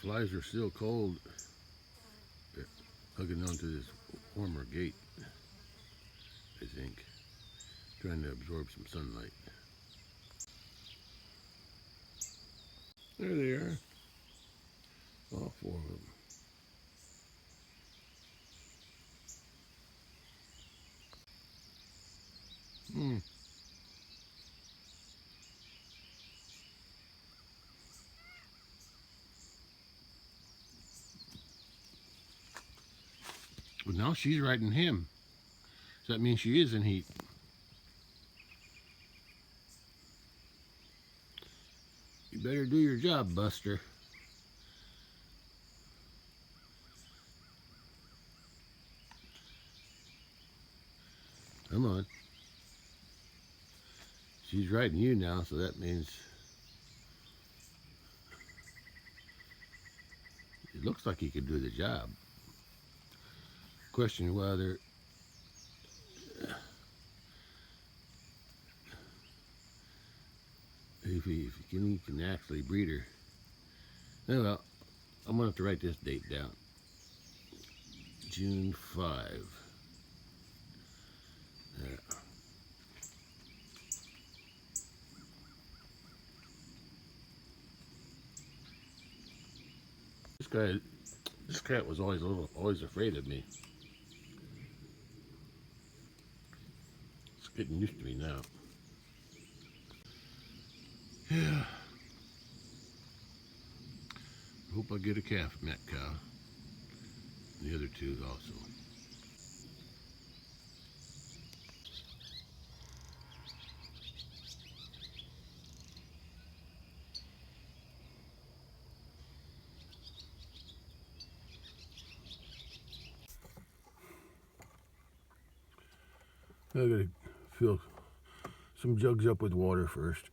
flies are still cold. They're hugging onto this warmer gate, I think, trying to absorb some sunlight. There they are, all four of them. But now she's riding him. So that means she is in heat. You better do your job, Buster. Come on. She's riding you now, so that means it looks like he could do the job. Question whether if he can actually breed her. Oh, well, I'm gonna have to write this date down. June 5. This cat was always afraid of me. It's getting used to me now. Yeah. Hope I get a calf, Matt cow. The other two also. I gotta fill some jugs up with water first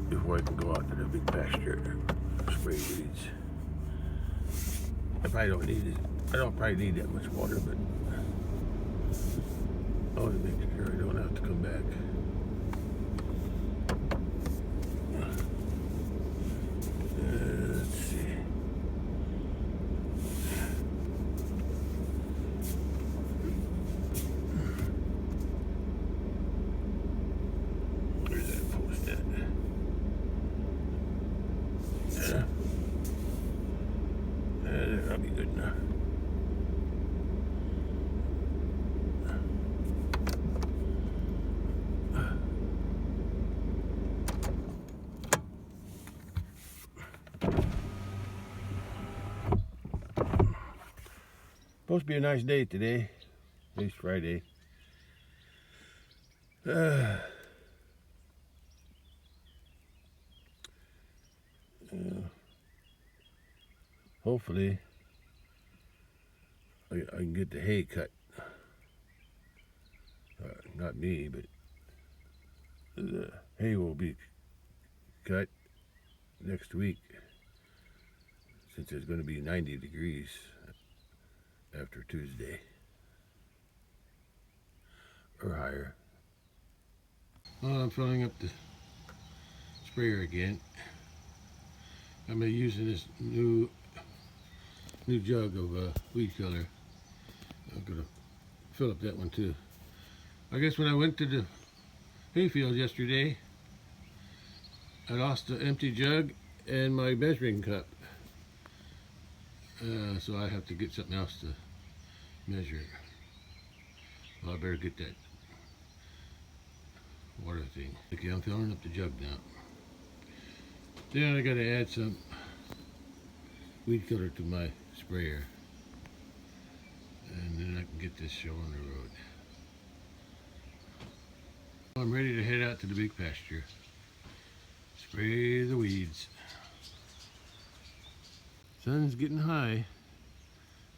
before I can go out to the big pasture and spray weeds. I probably don't need it. I don't probably need that much water, but I want to make sure I don't have to come back. Let's see. Where's that post at? That'll be good enough. Supposed to be a nice day today. Today's Friday. Hopefully I can get the hay cut. Not me, but the hay will be cut next week, since it's going to be 90 degrees after Tuesday or higher. Well, I'm filling up the sprayer again. I'm using this new jug of weed killer. I'm gonna fill up that one too. I guess when I went to the hayfield yesterday, I lost the empty jug and my measuring cup. So I have to get something else to measure. Well, I better get that water thing. Okay, I'm filling up the jug now. Then I gotta add some weed killer to my sprayer, and then I can get this show on the road. I'm ready to head out to the big pasture. Spray the weeds. Sun's getting high.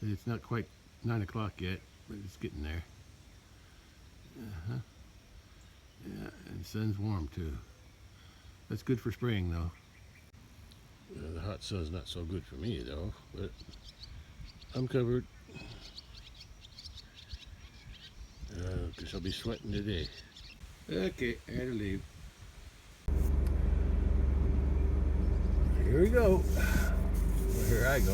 It's not quite 9 o'clock yet, but it's getting there. Yeah, and the sun's warm too. That's good for spraying though. The hot sun's not so good for me though, but I'm covered. Guess I'll be sweating today. Okay, I had to leave. Here we go. Well, here I go.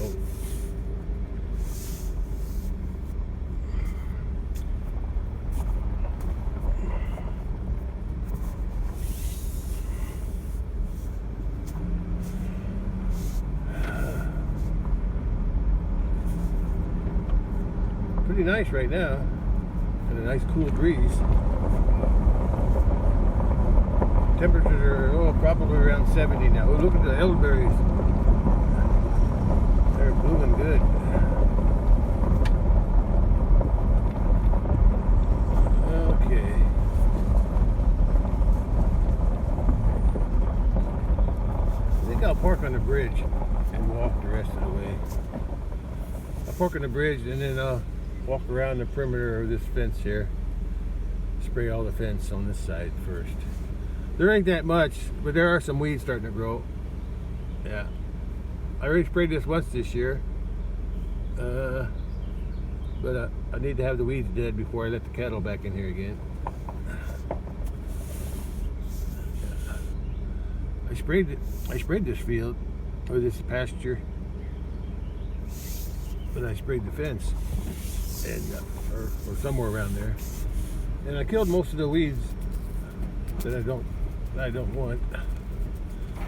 Pretty nice right now, and a nice cool breeze. Temperatures are probably around 70 now. Oh, look at the elderberries. They're blooming good. Okay. I think I'll park on the bridge and walk the rest of the way. I'll park on the bridge and then I'll walk around the perimeter of this fence here. Spray all the fence on this side first. There ain't that much, but there are some weeds starting to grow. Yeah. I already sprayed this once this year. But I need to have the weeds dead before I let the cattle back in here again. Yeah. I sprayed this field, or this pasture, but I sprayed the fence, and or somewhere around there, and I killed most of the weeds that I don't want,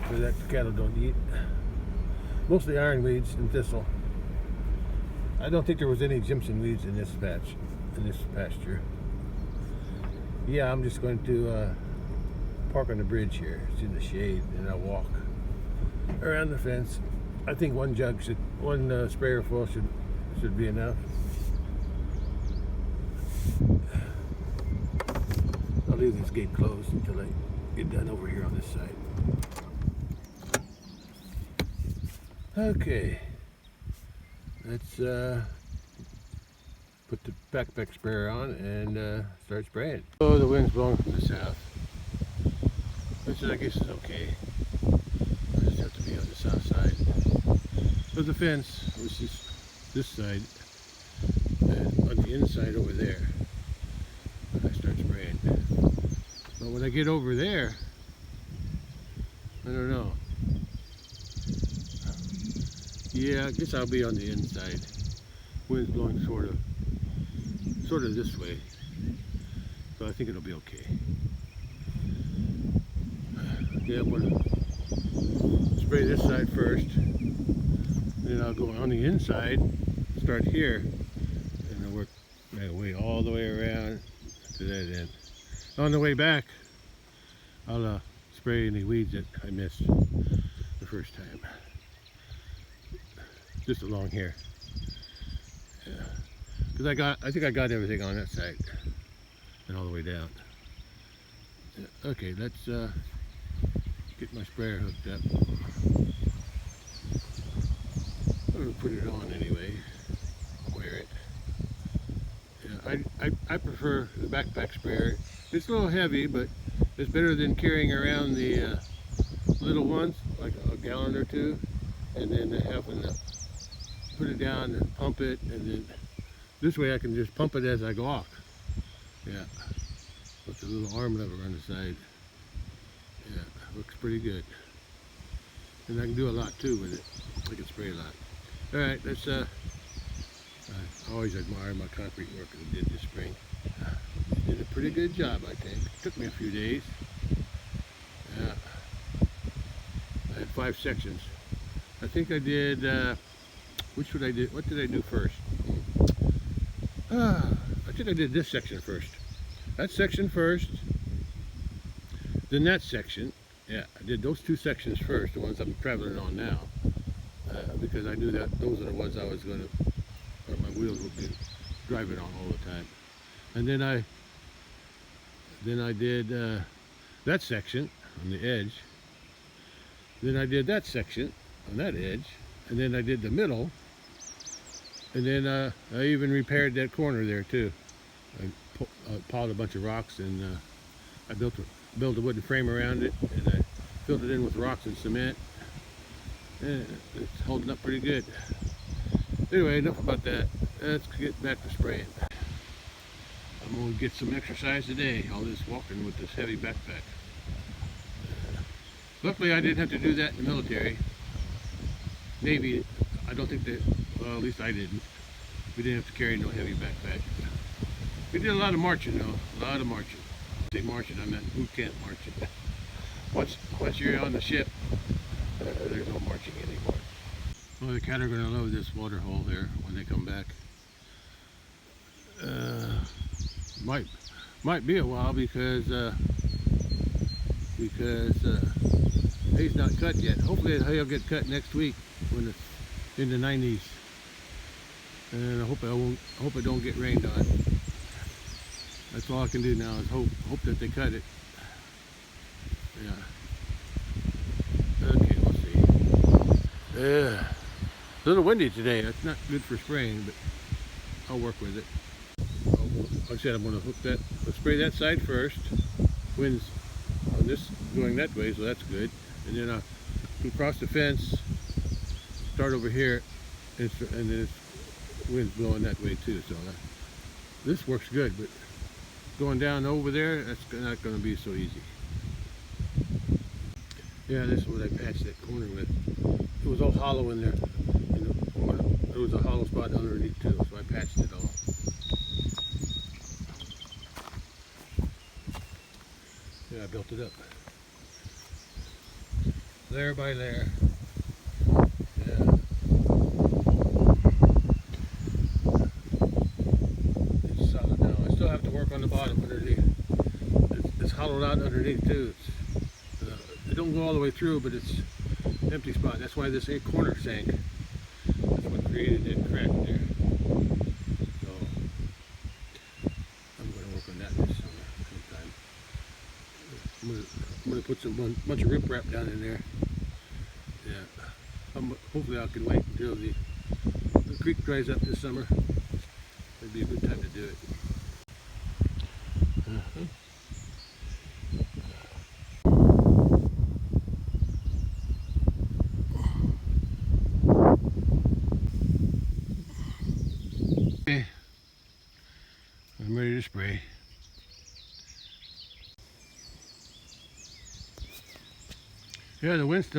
so that the cattle don't eat. Mostly ironweeds and thistle. I don't think there was any Jimson weeds in this pasture. Yeah, I'm just going to park on the bridge here. It's in the shade, and I'll walk around the fence. I think one sprayer full should be enough. I'll leave this gate closed until I get done over here on this side. Okay, let's put the backpack sprayer on and start spraying. Oh, the wind's blowing from the south, which I guess is okay. I just have to be on the south side. So the fence was just this side, and on the inside over there, I start spraying. But when I get over there, I don't know. Yeah, I guess I'll be on the inside. Wind's blowing sort of this way, so I think it'll be okay. Yeah, I'm gonna spray this side first, then I'll go on the inside, start here, and I'll work my way all the way around to that end. On the way back, I'll spray any weeds that I missed the first time. Just along here. Yeah. Because I think I got everything on that side and all the way down. Yeah. Okay, let's get my sprayer hooked up. I'm gonna put it on anyway. Wear it. Yeah, I prefer the backpack sprayer. It's a little heavy, but it's better than carrying around the little ones, like a gallon or two, and then having to put it down and pump it, and then this way I can just pump it as I go off. Yeah, with the little arm lever on the side. Yeah, looks pretty good, and I can do a lot too with it. I can spray a lot. All right, let's. I always admire my concrete workers who did this spring. They did a pretty good job, I think. It took me a few days. Yeah, I had 5 sections. I think I did. What did I do first? I think I did this section first. That section first, then that section. Yeah, I did those 2 sections first, the ones I'm traveling on now, because I knew that those are the ones I was going to, or my wheels would be driving on all the time. And then I did that section on the edge. Then I did that section on that edge, and then I did the middle. And then I even repaired that corner there too. I piled a bunch of rocks, and I built a wooden frame around it, and I filled it in with rocks and cement. And it's holding up pretty good. Anyway, enough about that. Let's get back to spraying. I'm going to get some exercise today, all this walking with this heavy backpack. Luckily I didn't have to do that in the military. Navy, I don't think that, well, at least I didn't. We didn't have to carry no heavy backpack. We did a lot of marching though, a lot of marching. I say marching, I meant boot camp marching. Once you're on the ship, there's no marching anymore. Well, the cattle are going to love this water hole here when they come back. Might be a while because hay's not cut yet. Hopefully the hay will get cut next week when it's in the 90s. And I hope it don't get rained on. That's all I can do now is hope that they cut it. Yeah. Okay, we'll see. Yeah. A little windy today. That's not good for spraying, but I'll work with it. Like I said, I'm going to spray that side first. Wind's on this going that way, so that's good. And then I'll cross the fence, start over here, and then wind's blowing that way too. So this works good, but going down over there, that's not going to be so easy. Yeah, this is what I patched that corner with. It was all hollow in there. There was a hollow spot underneath too, so I patched it all. Yeah, I built it up. Layer by layer. Yeah. It's solid now. I still have to work on the bottom underneath. It's hollowed out underneath too. It don't go all the way through, but it's an empty spot. That's why this corner sank. That's what created that crack there. So I'm going to work on that this summer sometime. I'm going to put some bunch of riprap down in there. Yeah. Hopefully I can wait until the creek dries up this summer. It'd be a good time to do it. Okay, I'm ready to spray. Yeah, the wind's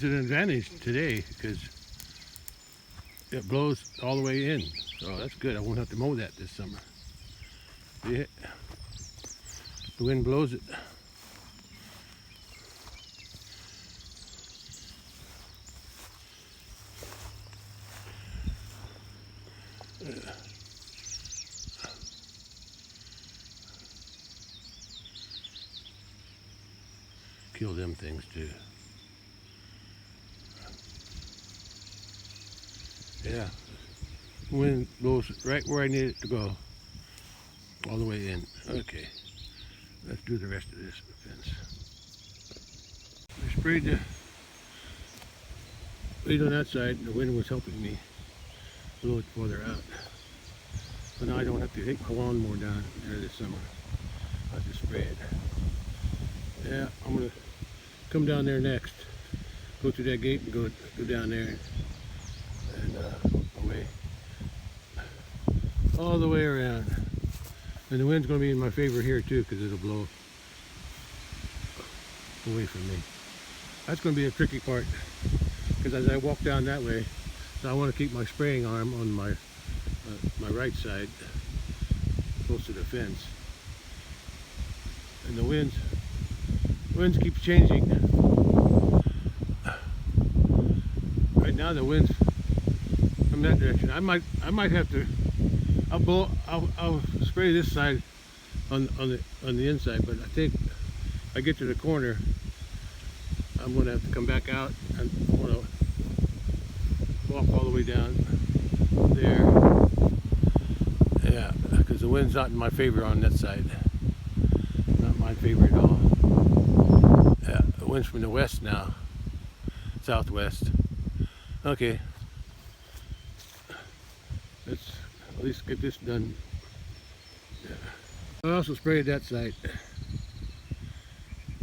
an advantage today because it blows all the way in. So that's good. I won't have to mow that this summer. Yeah, the wind blows it. Kill them things too. Yeah, wind blows right where I need it to go, all the way in. Okay, let's do the rest of this fence. I sprayed the weed on that side, and the wind was helping me blow it further out. But now I don't have to take my lawnmower down there this summer. I'll just spray it. Yeah, I'm gonna come down there next. Go through that gate and go down there and away. All the way around. And the wind's gonna be in my favor here too, because it'll blow away from me. That's gonna be a tricky part, because as I walk down that way, so I want to keep my spraying arm on my right side, close to the fence. And the winds keep changing. Right now the winds from that direction. I might have to. I'll spray this side on the inside, but I think if I get to the corner, I'm going to have to come back out and want to walk all the way down there. Yeah, because the wind's not in my favor on that side. Not my favor at all. Yeah, the wind's from the west now, southwest. Okay, let's at least get this done. Yeah. I also sprayed that side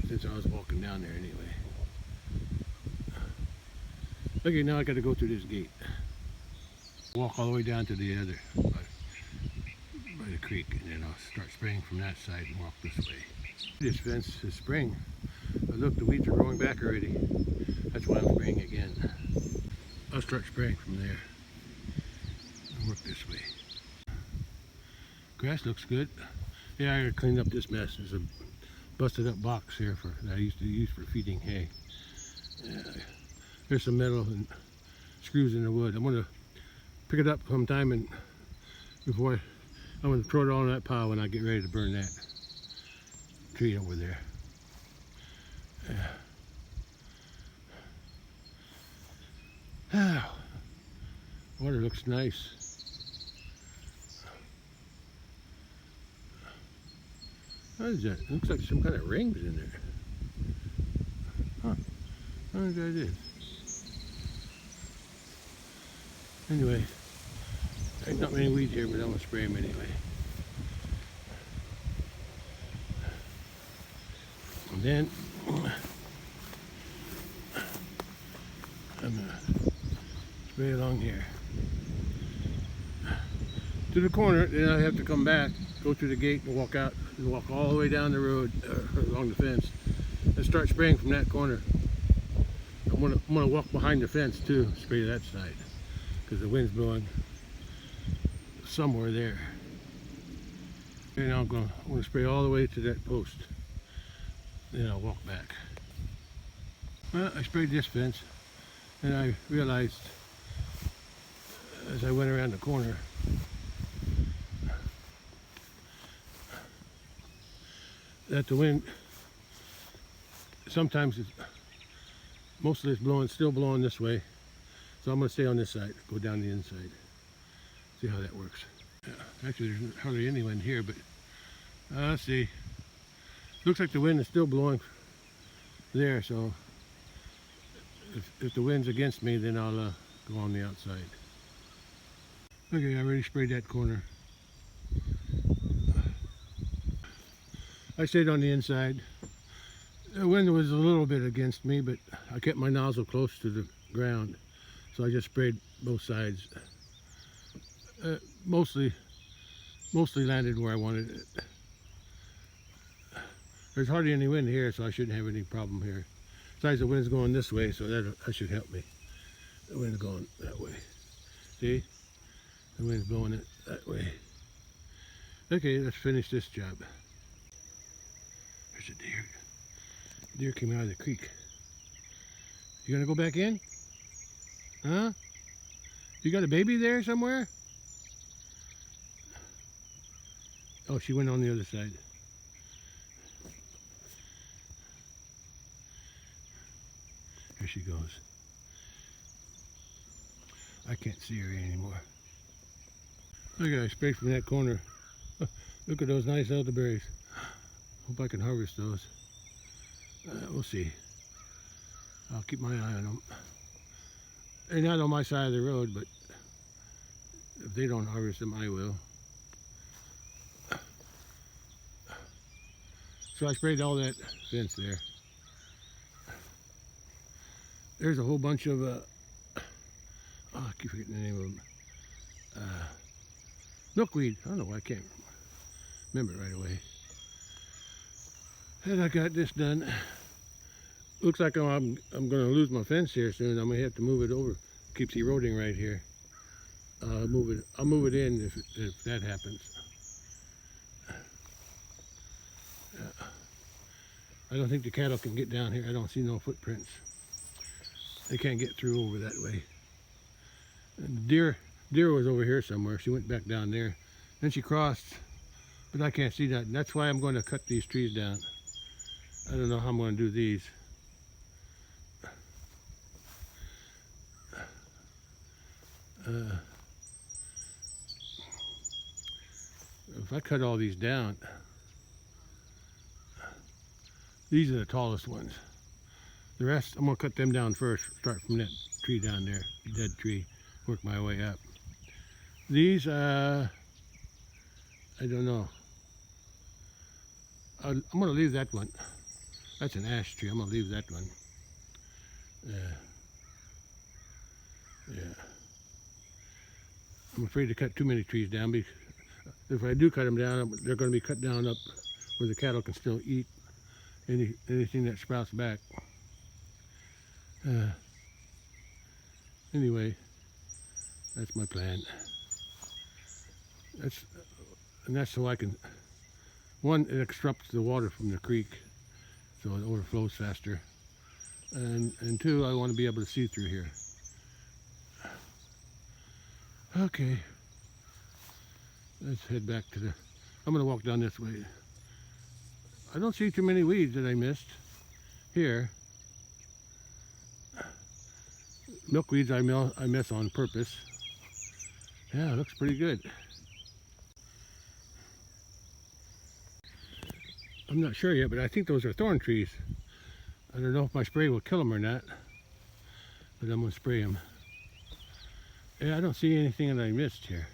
since I was walking down there anyway. Okay, now I got to go through this gate. Walk all the way down to the other, by the creek, and then I'll start spraying from that side and walk this way. This fence is spraying. But look, the weeds are growing back already. That's why I'm spraying again. start spraying from there. I'll work this way. Grass looks good. Yeah, I gotta clean up this mess. There's a busted up box here that I used to use for feeding hay. There's some metal and screws in the wood. I'm gonna pick it up sometime and I'm gonna throw it all in that pile when I get ready to burn that tree over there. Water looks nice. What is that? It looks like some kind of rings in there. Huh. I don't know what that is. Anyway, there's not many weeds here, but I'm going to spray them anyway. And then I'm going to spray along here to the corner. Then I have to come back, go through the gate and walk out and walk all the way down the road along the fence and start spraying from that corner. I'm gonna walk behind the fence too, spray that side because the wind's blowing somewhere there. And I'm gonna spray all the way to that post. Then I'll walk back. Well, I sprayed this fence and I realized as I went around the corner that the wind sometimes mostly it's still blowing this way, so I'm going to stay on this side, go down the inside, see how that works. Actually there's hardly any wind here, but let's see, looks like the wind is still blowing there, so if the wind's against me, then I'll go on the outside. Okay, I already sprayed that corner. I stayed on the inside. The wind was a little bit against me, but I kept my nozzle close to the ground, so I just sprayed both sides. Mostly landed where I wanted it. There's hardly any wind here, so I shouldn't have any problem here. Besides, the wind's going this way, so that should help me. The wind's going that way. See? The wind's blowing it that way. Okay, let's finish this job. There's a deer. Deer came out of the creek. You gonna go back in? Huh? You got a baby there somewhere? Oh, she went on the other side. Here she goes. I can't see her anymore. Okay, I sprayed from that corner. Look at those nice elderberries. Hope I can harvest those. We'll see. I'll keep my eye on them. They're not on my side of the road, but if they don't harvest them, I will. So I sprayed all that fence there. There's a whole bunch of, I keep forgetting the name of them. Milkweed. I don't know why I can't remember it right away. And I got this done. Looks like I'm going to lose my fence here soon. I'm going to have to move it over. Keeps eroding right here. I'll move it in if that happens. I don't think the cattle can get down here. I don't see no footprints. They can't get through over that way. And the deer was over here somewhere. She went back down there. Then she crossed, but I can't see that. And that's why I'm going to cut these trees down. I don't know how I'm going to do these. If I cut all these down, these are the tallest ones. The rest, I'm going to cut them down first. Start from that tree down there, dead tree, work my way up. These, I don't know. I'm going to leave that one. That's an ash tree. I'm going to leave that one. Yeah. I'm afraid to cut too many trees down because if I do cut them down, they're going to be cut down up where the cattle can still eat anything that sprouts back. Anyway, that's my plan. That's so I can, one, it obstructs the water from the creek so it overflows faster, and two, I want to be able to see through here. Okay, let's head back to the, I'm going to walk down this way. I don't see too many weeds that I missed here. Milkweeds I miss on purpose. Yeah, it looks pretty good. I'm not sure yet, but I think those are thorn trees. I don't know if my spray will kill them or not, but I'm going to spray them. Yeah, I don't see anything that I missed here.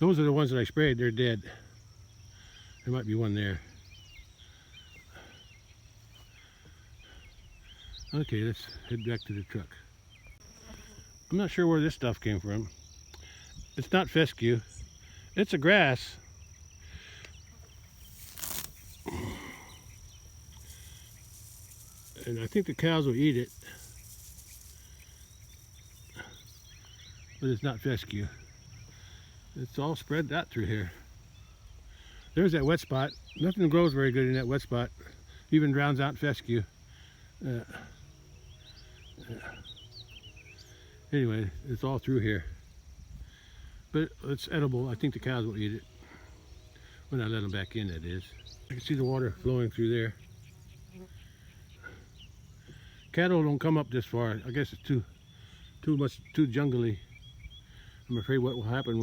Those are the ones that I sprayed. They're dead. There might be one there. Okay, let's head back to the truck. I'm not sure where this stuff came from. It's not fescue. It's a grass. And I think the cows will eat it. But it's not fescue. It's all spread out through here. There's that wet spot. Nothing grows very good in that wet spot. Even drowns out fescue. Anyway, it's all through here. But it's edible. I think the cows will eat it. When I let them back in, that is. I can see the water flowing through there. Cattle don't come up this far. I guess it's too jungly. I'm afraid what will happen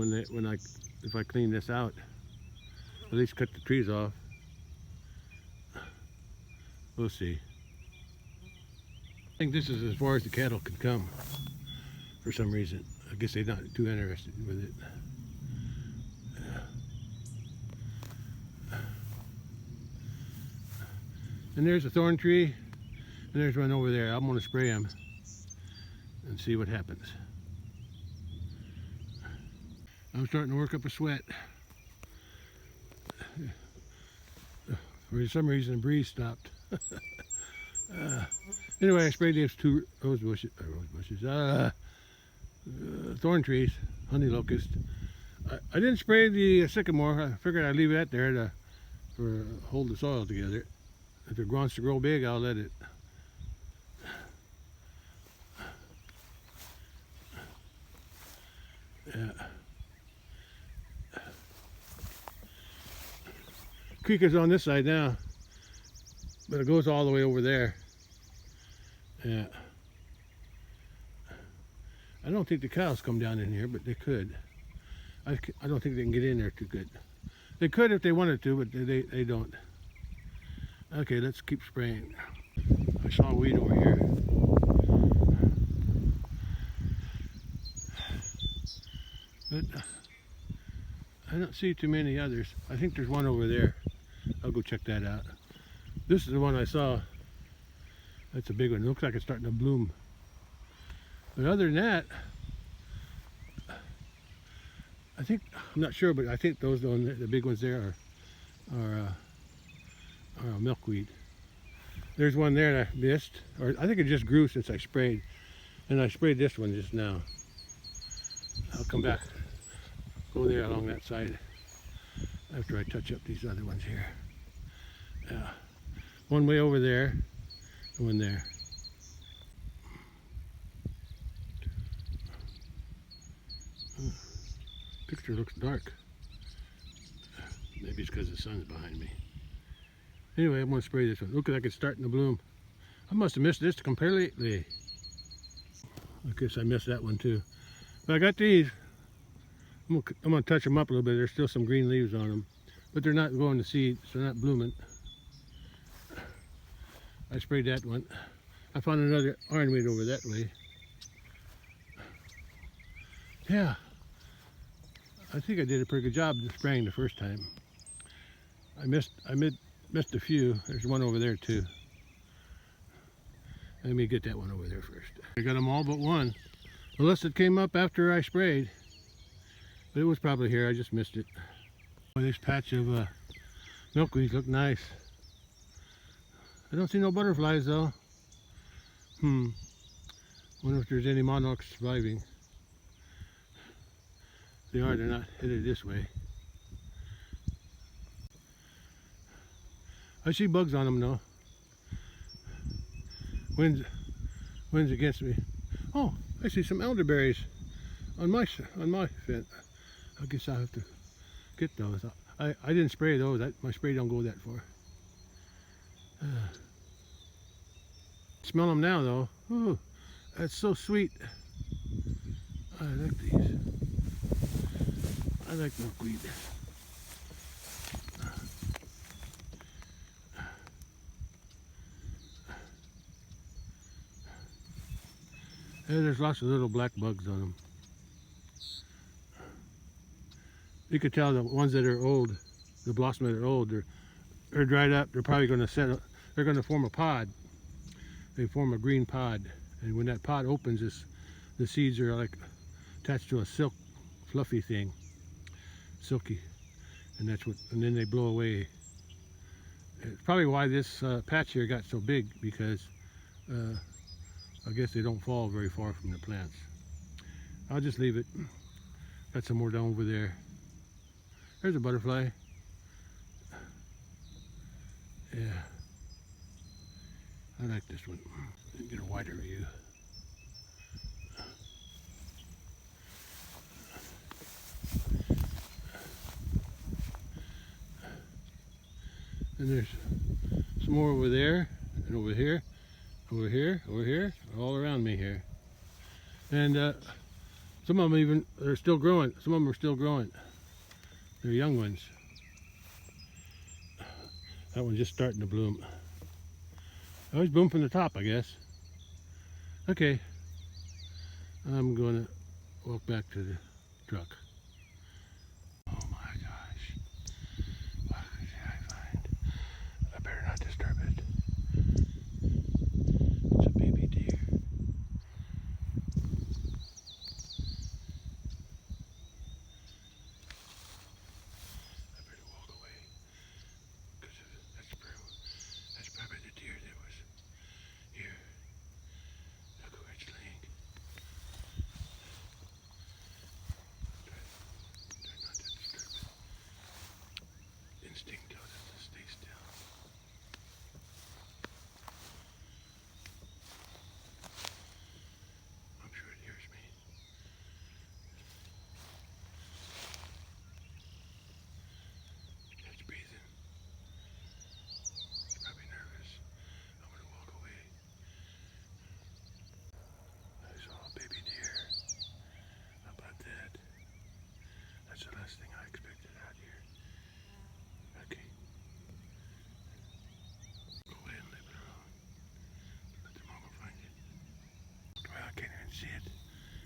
if I clean this out. At least cut the trees off. We'll see. I think this is as far as the cattle can come for some reason. I guess they're not too interested with it. And there's a thorn tree, and there's one over there. I'm going to spray them and see what happens. I'm starting to work up a sweat. For some reason, the breeze stopped. Anyway, I sprayed these two thorn trees, honey locust. I didn't spray the sycamore. I figured I'd leave that there to hold the soil together. If it wants to grow big, I'll let it. Yeah. Creek is on this side now, but it goes all the way over there. Yeah. I don't think the cows come down in here, but they could. I don't think they can get in there too good. They could if they wanted to, but they don't. Okay, let's keep spraying. I saw a weed over here. But I don't see too many others. I think there's one over there. I'll go check that out. This is the one I saw. That's a big one. It looks like it's starting to bloom. But other than that, I'm not sure, but I think those, the big ones there are milkweed. There's one there that I missed, or I think it just grew since I sprayed. And I sprayed this one just now. I'll come back, go there along that side after I touch up these other ones here. Yeah. One way over there, and one there. Picture looks dark. Maybe it's because the sun's behind me. Anyway, I'm going to spray this one. Look like it's starting to bloom. I must have missed this completely. I guess I missed that one too. But I got these. I'm going to touch them up a little bit. There's still some green leaves on them. But they're not going to seed, so they're not blooming. I sprayed that one. I found another ironweed over that way. Yeah. I think I did a pretty good job of spraying the first time. I missed a few. There's one over there too. Let me get that one over there first. I got them all but one. Unless it came up after I sprayed. But it was probably here, I just missed it. Oh, this patch of milkweeds look nice. I don't see no butterflies though. Wonder if there's any monarchs surviving. If they are, they're not headed this way. I see bugs on them though. Wind's against me. Oh, I see some elderberries on my fence. I guess I have to get those. I didn't spray those. My spray don't go that far. Smell them now though. Ooh, that's so sweet. I like these. I like milkweed. Yeah, there's lots of little black bugs on them. You could tell the ones that are old, the blossoms that are old, they're dried up. They're probably going to settle. They're going to form a pod. They form a green pod, and when that pod opens, the seeds are like attached to a silk, fluffy thing, silky, and and then they blow away. It's probably why this patch here got so big, because I guess they don't fall very far from the plants. I'll just leave it. Got some more down over there. There's a butterfly. Yeah. I like this one. Get a wider view. And there's some more over there, and over here, over here, over here, all around me here. And some of them they're still growing. Some of them are still growing. They're young ones. That one's just starting to bloom. I always bloom from the top, I guess. Okay. I'm going to walk back to the truck. Oh my gosh. What did I find? I better not disturb it. It's a baby deer. I better walk away. Because that's probably the deer that was here. Look where it's laying. Try not to disturb it. Instinct tells us to stay still. I'm sure it hears me. It's breathing. It's probably nervous. I'm gonna walk away. I saw a baby deer. How about that? That's the last thing I expected out here. Okay. Go away and leave it alone. Let the mama find it. Well, I can't even see it,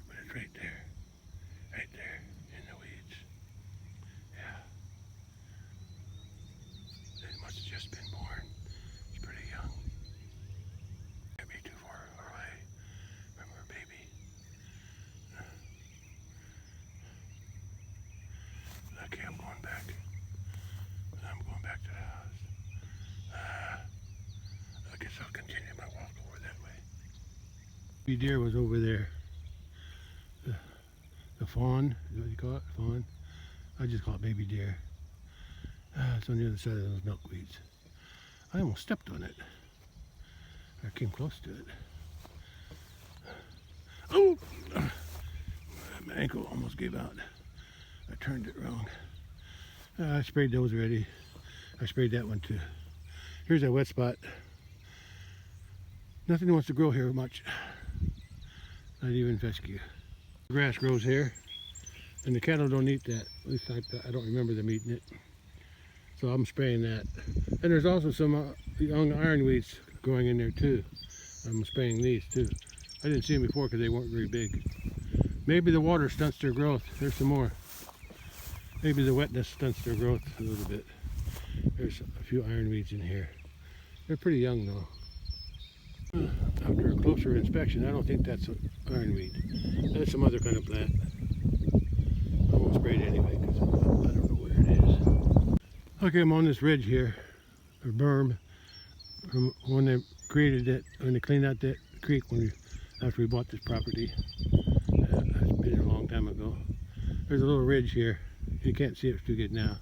but it's right there. Right there in the weeds. Yeah. It must have just been born. It's pretty young. Can't be too far away. Remember, baby. Okay, I'm going back. I'm going back to the house. I guess I'll continue my walk over that way. The deer was over there. The fawn, is what you call it? Fawn? I just call it baby deer. It's on the other side of those milkweeds. I almost stepped on it. I came close to it. Oh! My ankle almost gave out. I turned it wrong. I sprayed those already. I sprayed that one too. Here's a wet spot. Nothing wants to grow here much. Not even fescue. Grass grows here, and the cattle don't eat that. At least I don't remember them eating it. So I'm spraying that. And there's also some young ironweeds growing in there too. I'm spraying these too. I didn't see them before because they weren't very big. Maybe the water stunts their growth. There's some more. Maybe the wetness stunts their growth a little bit. There's a few ironweeds in here. They're pretty young though. After a closer inspection, I don't think that's an ironweed. That's some other kind of plant. I won't spray it anyway because I don't know where it is. Okay, I'm on this ridge here, or berm, from when they created it, when they cleaned out that creek after we bought this property. It's been a long time ago. There's a little ridge here. You can't see it too good now.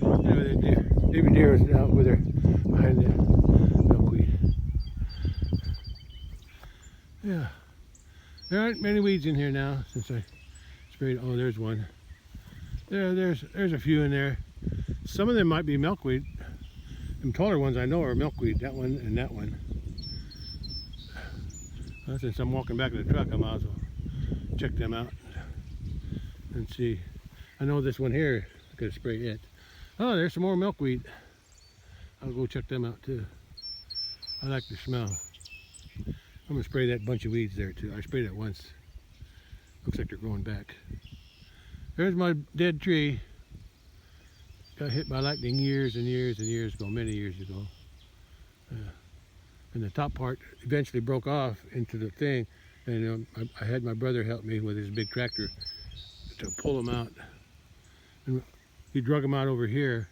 Anyway, baby deer is out with her behind the milkweed. Yeah, there aren't many weeds in here now since I sprayed. Oh, there's one. There's a few in there. Some of them might be milkweed. Them taller ones I know are milkweed. That one and that one. Well, since I'm walking back to the truck, I might as well check them out and see. I know this one here, I could spray it. Oh, there's some more milkweed. I'll go check them out too. I like the smell. I'm gonna spray that bunch of weeds there too. I sprayed it once. Looks like they're growing back. There's my dead tree. Got hit by lightning years and years and years ago, many years ago. And the top part eventually broke off into the thing. And I had my brother help me with his big tractor to pull them out. And he drug them out over here.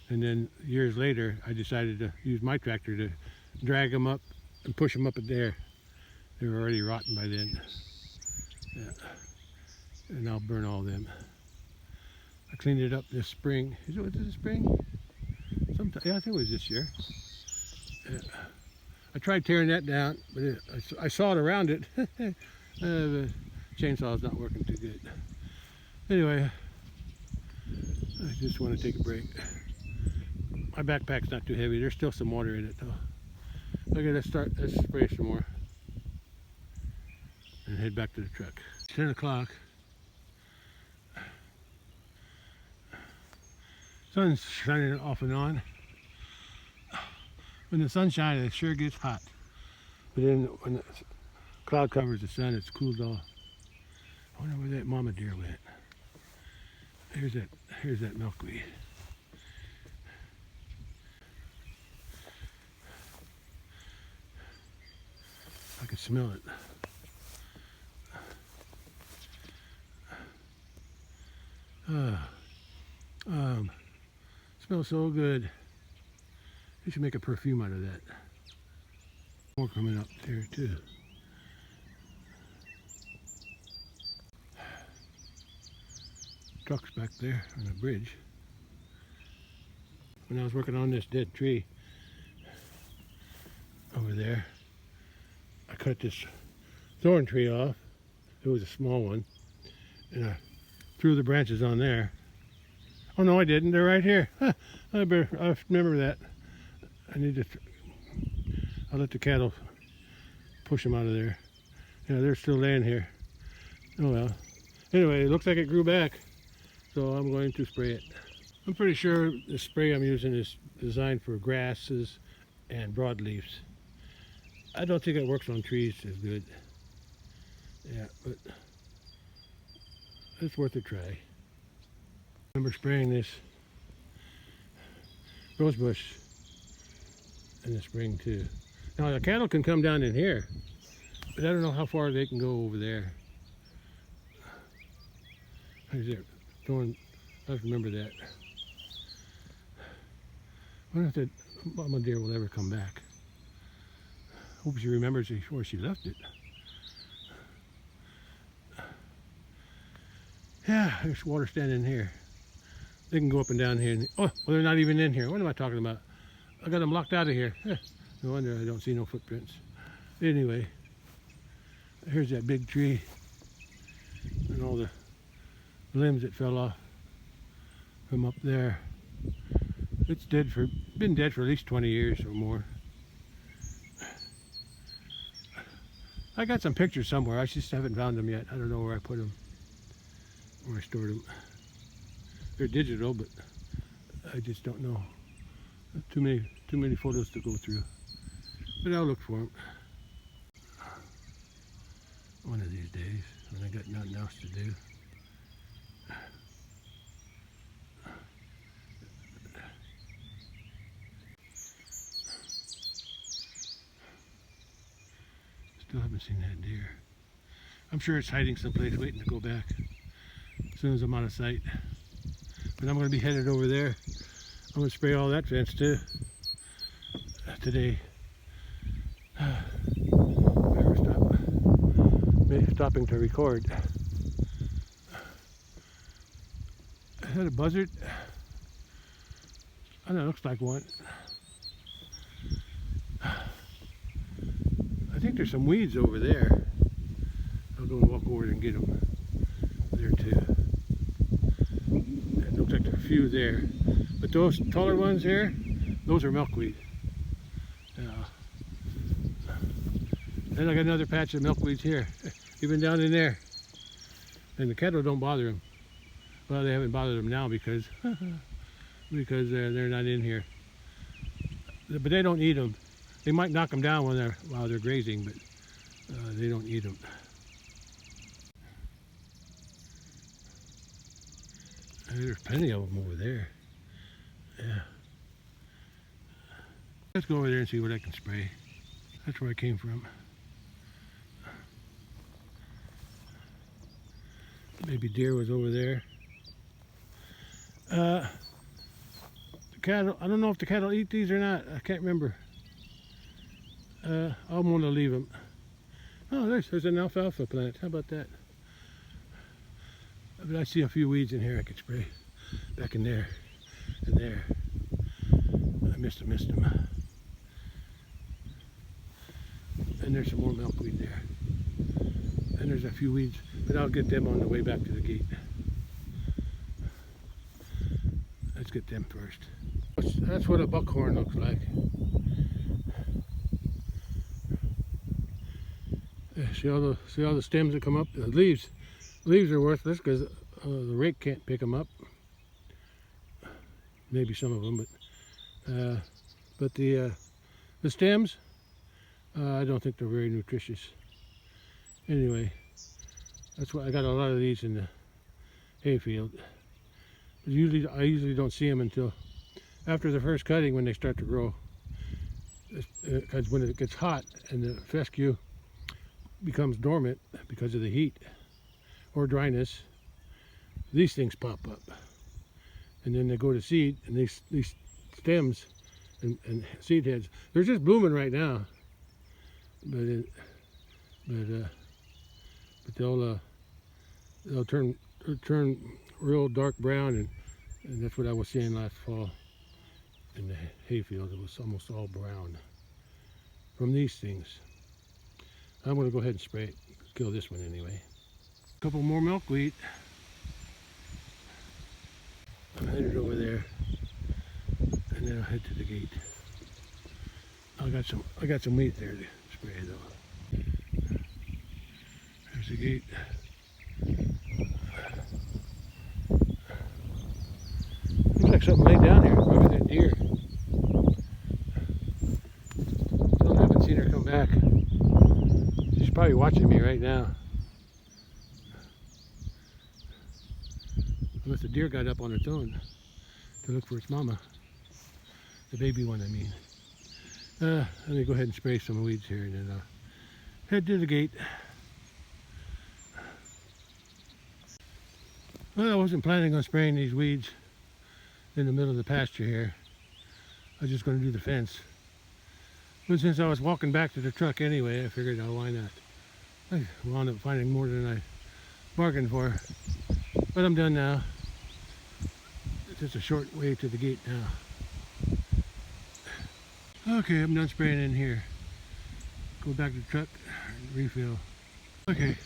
And then years later, I decided to use my tractor to drag them up and push them up in there. They were already rotten by then. Yeah. And I'll burn all of them. I cleaned it up this spring. Was it this spring? Sometime, yeah, I think it was this year. Yeah. I tried tearing that down, but I sawed around it. The chainsaw's not working too good. Anyway, I just want to take a break. My backpack's not too heavy. There's still some water in it though. Okay, let's spray some more and head back to the truck. It's 10 o'clock. Sun's shining off and on. When the sun's shining, it sure gets hot. But then when the cloud covers the sun, it's cooled off. I wonder where that mama deer went. Here's that milkweed. I can smell it. Smells so good. You should make a perfume out of that. More coming up there too. Truck's back there on the bridge. When I was working on this dead tree over there, I cut this thorn tree off. It was a small one, and I threw the branches on there. Oh no, I didn't. They're right here. I remember that. I'll let the cattle push them out of there. Yeah, they're still laying here. Oh well. Anyway, it looks like it grew back, so I'm going to spray it. I'm pretty sure the spray I'm using is designed for grasses and broadleaves. I don't think it works on trees as good. Yeah, but it's worth a try. I remember spraying this rose bush in the spring too. Now the cattle can come down in here, but I don't know how far they can go over there. Is there thorn? I have to remember that. I wonder if that mama deer will ever come back. Hope she remembers where she left it. Yeah, there's water standing in here. They can go up and down here. Oh, well, they're not even in here. What am I talking about? I got them locked out of here. No wonder I don't see no footprints. Anyway, here's that big tree and all the limbs that fell off from up there. It's been dead for at least 20 years or more. I got some pictures somewhere. I just haven't found them yet. I don't know where I put them, where I stored them. They're digital, but I just don't know. Too many photos to go through. But I'll look for them one of these days when I got nothing else to do. Still haven't seen that deer. I'm sure it's hiding someplace waiting to go back as soon as I'm out of sight. But I'm going to be headed over there. I'm going to spray all that fence too today. stopping to record. Is that a buzzard? I don't know, it looks like one. I think there's some weeds over there. I'll go and walk over there and get them. There too. It looks like there are a few there. But those taller ones here, those are milkweed. Then I got another patch of milkweeds here, even down in there. And the cattle don't bother them. Well, they haven't bothered them now because they're not in here. But they don't eat them. They might knock them down while they're grazing, but they don't eat them. There's plenty of them over there. Yeah. Let's go over there and see what I can spray. That's where I came from. Maybe deer was over there. The cattle, I don't know if the cattle eat these or not. I can't remember. I'm going to leave them. Oh, there's an alfalfa plant. How about that? But I see a few weeds in here I could spray. Back in there and there. I missed them. And there's some more milkweed there. And there's a few weeds, but I'll get them on the way back to the gate. Let's get them first. That's what a buckhorn looks like. See all the stems that come up? The leaves are worthless because the rake can't pick them up. Maybe some of them, but the stems, I don't think they're very nutritious. Anyway, that's why I got a lot of these in the hayfield. But I usually don't see them until after the first cutting when they start to grow. Because when it gets hot and the fescue becomes dormant because of the heat or dryness, these things pop up. And then they go to seed, and these stems and seed heads, they're just blooming right now. But they'll turn real dark brown, and that's what I was seeing last fall in the hayfield. It was almost all brown from these things. I'm going to go ahead and spray it, kill this one anyway. A couple more milkweed. I'm headed over there, and then I'll head to the gate. I got some weeds there to spray though. There's the gate. Looks like something laid down here. Probably that deer. Still haven't seen her come back. She's probably watching me right now. Unless the deer got up on its own to look for its mama. The baby one, I mean. Let me go ahead and spray some weeds here and then I'll head to the gate. Well, I wasn't planning on spraying these weeds in the middle of the pasture here. I was just going to do the fence. But since I was walking back to the truck anyway, I figured, oh, why not? I wound up finding more than I bargained for. But I'm done now. It's just a short way to the gate now. Okay, I'm done spraying in here. Go back to the truck and refill. Okay.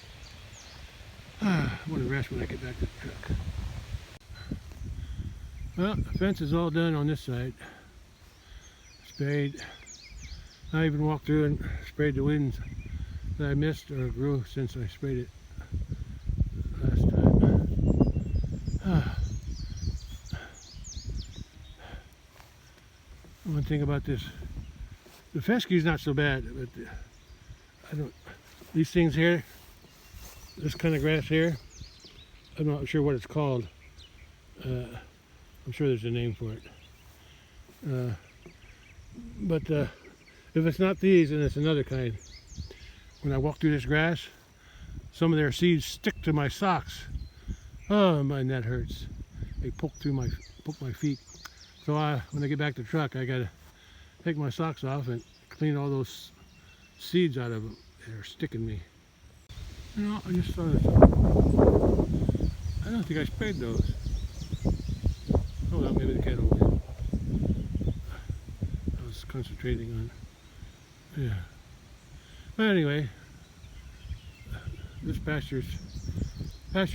I'm going to rest when I get back to the truck. Well, the fence is all done on this side. Sprayed. I even walked through and sprayed the weeds that I missed or grew since I sprayed it last time. One thing about this, the fescue is not so bad, but these things here, this kind of grass here, I'm not sure what it's called. I'm sure there's a name for it. But if it's not these, then it's another kind. When I walk through this grass, some of their seeds stick to my socks. Oh man, that hurts. They poke my feet. So when I get back to the truck, I gotta take my socks off and clean all those seeds out of them. They're sticking me. No, I just saw this. I don't think I sprayed those. Oh well, maybe the cattle did. I was concentrating on, yeah. But anyway, this pasture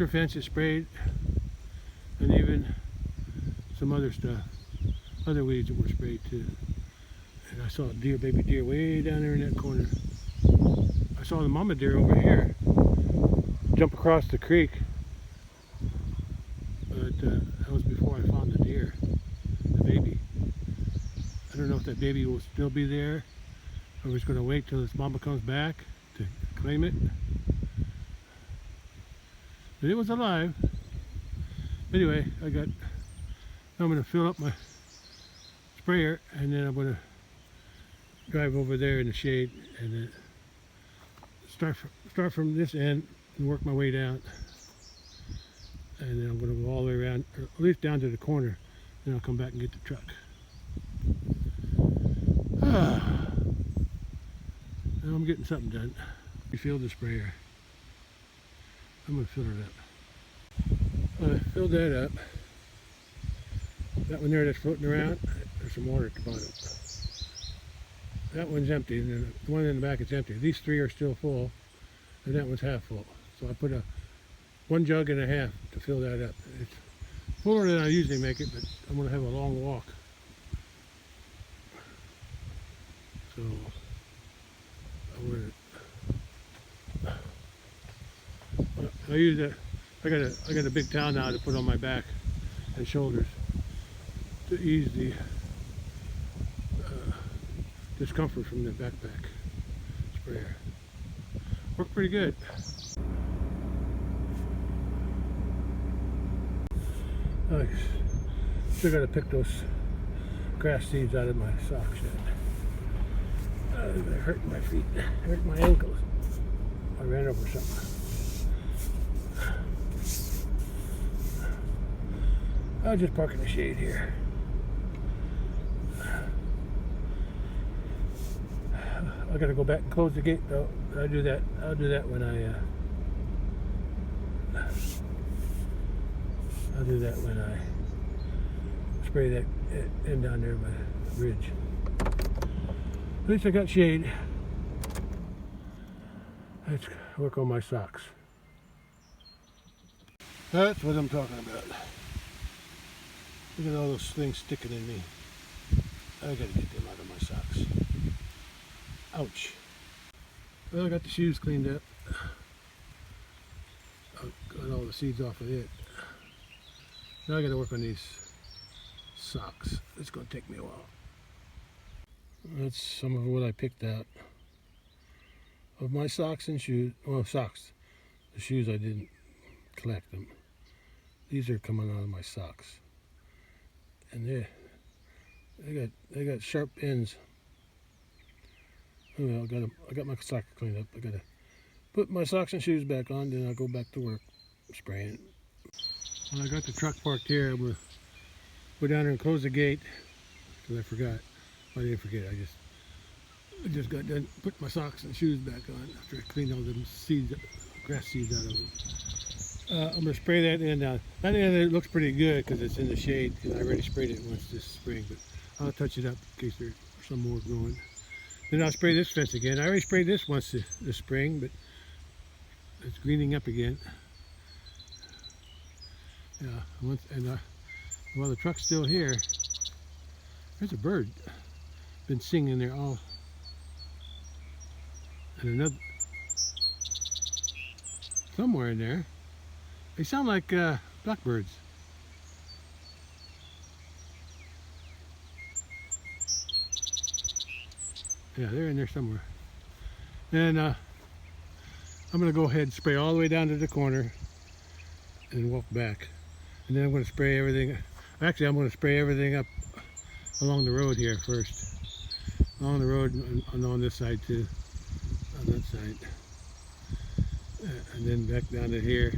fence is sprayed, and even some other stuff, other weeds that were sprayed too. And I saw a deer, baby deer, way down there in that corner. I saw the mama deer over here jump across the creek, but that was before I found the deer, the baby. I don't know if that baby will still be there, or it's going to wait till its mama comes back to claim it. But it was alive. Anyway, I'm going to fill up my sprayer, and then I'm going to drive over there in the shade and then start from this end and work my way down. And then I'm going to go all the way around, or at least down to the corner. Then I'll come back and get the truck. Now I'm getting something done. Refill the sprayer. I'm going to fill it up. I filled that up. That one there that's floating around, there's some water at the bottom. That one's empty, and the one in the back is empty. These three are still full, and that one's half full. So I put one jug and a half to fill that up. It's fuller than I usually make it, but I'm going to have a long walk. So I use that. I got a big towel now to put on my back and shoulders to ease the discomfort from the backpack sprayer. Worked pretty good. I still got to pick those grass seeds out of my socks yet. They're hurting my feet, hurting my ankles. I ran over something. I'll just park in the shade here. I gotta go back and close the gate though. I'll do that when I spray that end down there by the bridge. At least I got shade. Let's work on my socks. That's what I'm talking about. Look at all those things sticking in me. I gotta get them out of my socks. Ouch. Well, I got the shoes cleaned up. I got all the seeds off of it. Now I gotta work on these socks. It's gonna take me a while. That's some of what I picked out of my socks and shoes. Well, socks. The shoes I didn't collect them. These are coming out of my socks, and they got sharp ends. Well, I got my socks cleaned up. I gotta put my socks and shoes back on, then I'll go back to work spraying. Well, I got the truck parked here. I'm gonna go down there and close the gate because I forgot. I didn't forget. I just got done putting my socks and shoes back on after I cleaned all them seeds, grass seeds out of them. I'm gonna spray that end down. That end looks pretty good because it's in the shade. Because I already sprayed it once this spring, but I'll touch it up in case there's some more growing. Then I'll spray this fence again. I already sprayed this once this spring, but it's greening up again. Yeah, while the truck's still here, there's a bird been singing there all. And another somewhere in there. They sound like blackbirds. Yeah, they're in there somewhere. And I'm gonna go ahead and spray all the way down to the corner and walk back. And then I'm gonna spray everything. Actually, I'm gonna spray everything up along the road here first. Along the road and on this side too. On that side. And then back down to here.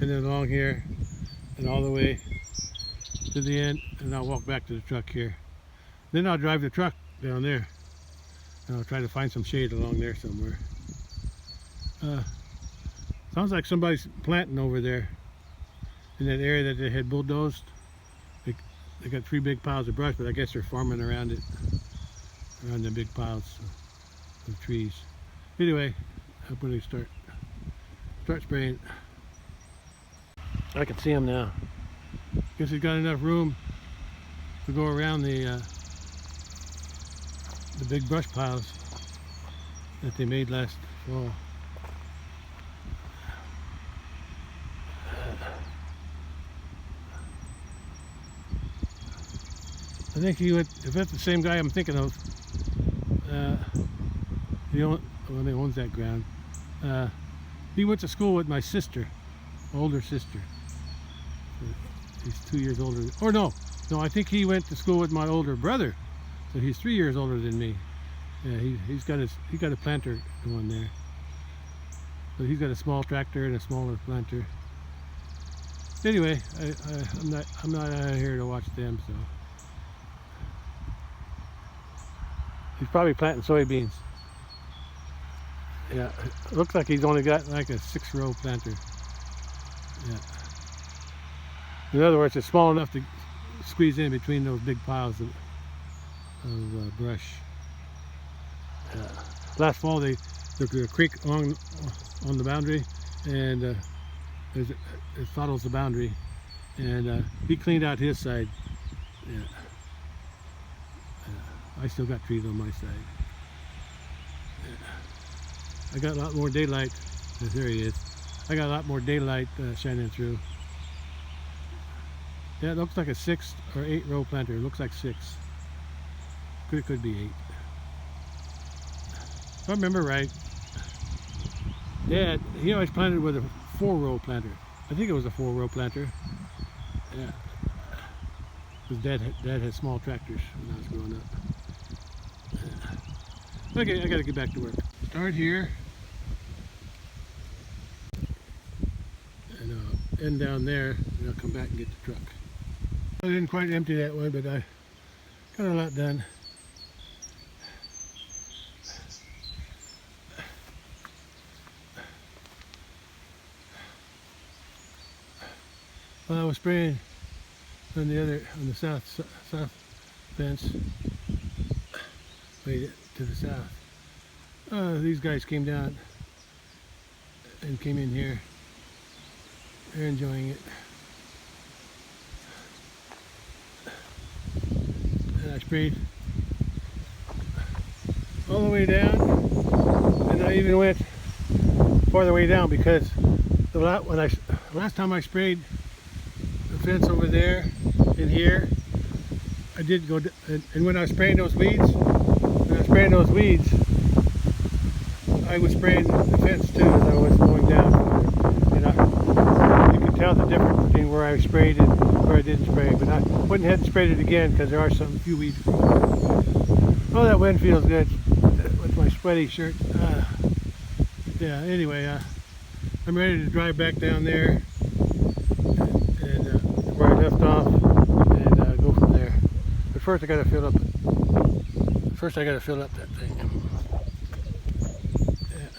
And then along here and all the way to the end. And I'll walk back to the truck here. Then I'll drive the truck down there. And I'll try to find some shade along there somewhere. Sounds like somebody's planting over there in that area that they had bulldozed. They got 3 big piles of brush, but I guess they're farming around it, around the big piles of trees. Anyway, I'm going to start spraying. I can see them now. Guess he's got enough room to go around the big brush piles that they made last fall. I think he went, if that's the same guy I'm thinking of, he owns that ground. He went to school with my sister, older sister. He's 2 years older. Or no, I think he went to school with my older brother. So he's 3 years older than me. Yeah, he got a planter going there. But he's got a small tractor and a smaller planter. Anyway, I'm not out here to watch them, so. He's probably planting soybeans. Yeah, it looks like he's only got like a 6-row planter. Yeah. In other words, it's small enough to squeeze in between those big piles of brush. Last fall there was a creek on the boundary, and it follows the boundary, and he cleaned out his side. Yeah. I still got trees on my side. I got a lot more daylight. There he is. I got a lot more daylight shining through. Yeah, it looks like a 6 or 8 row planter. It looks like 6. Could be 8. If I remember right, Dad, he always planted with a 4-row planter. I think it was a 4-row planter. Yeah. Because Dad had small tractors when I was growing up. Okay, I gotta get back to work. Start here. And end down there, and I'll come back and get the truck. I didn't quite empty that one, but I got a lot done. Well, I was spraying on the south fence, way to the south. These guys came down and came in here. They're enjoying it. And I sprayed all the way down, and I even went farther way down because last time I sprayed the fence over there and here, I did go, and when I was spraying those weeds, I was spraying the fence too as I was going down. And you can tell the difference between where I sprayed and where I didn't spray. But I went ahead and sprayed it again because there are a few weeds. Oh, that wind feels good with my sweaty shirt. Yeah, anyway, I'm ready to drive back down there and where I left off and go from there. But first I gotta fill up that thing. Yeah.